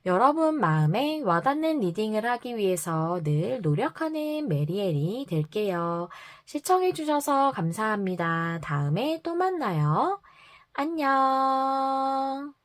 Speaker 1: 여러분 마음에 와닿는 리딩을 하기 위해서 늘 노력하는 메리엘이 될게요. 시청해주셔서 감사합니다. 다음에 또 만나요. 안녕.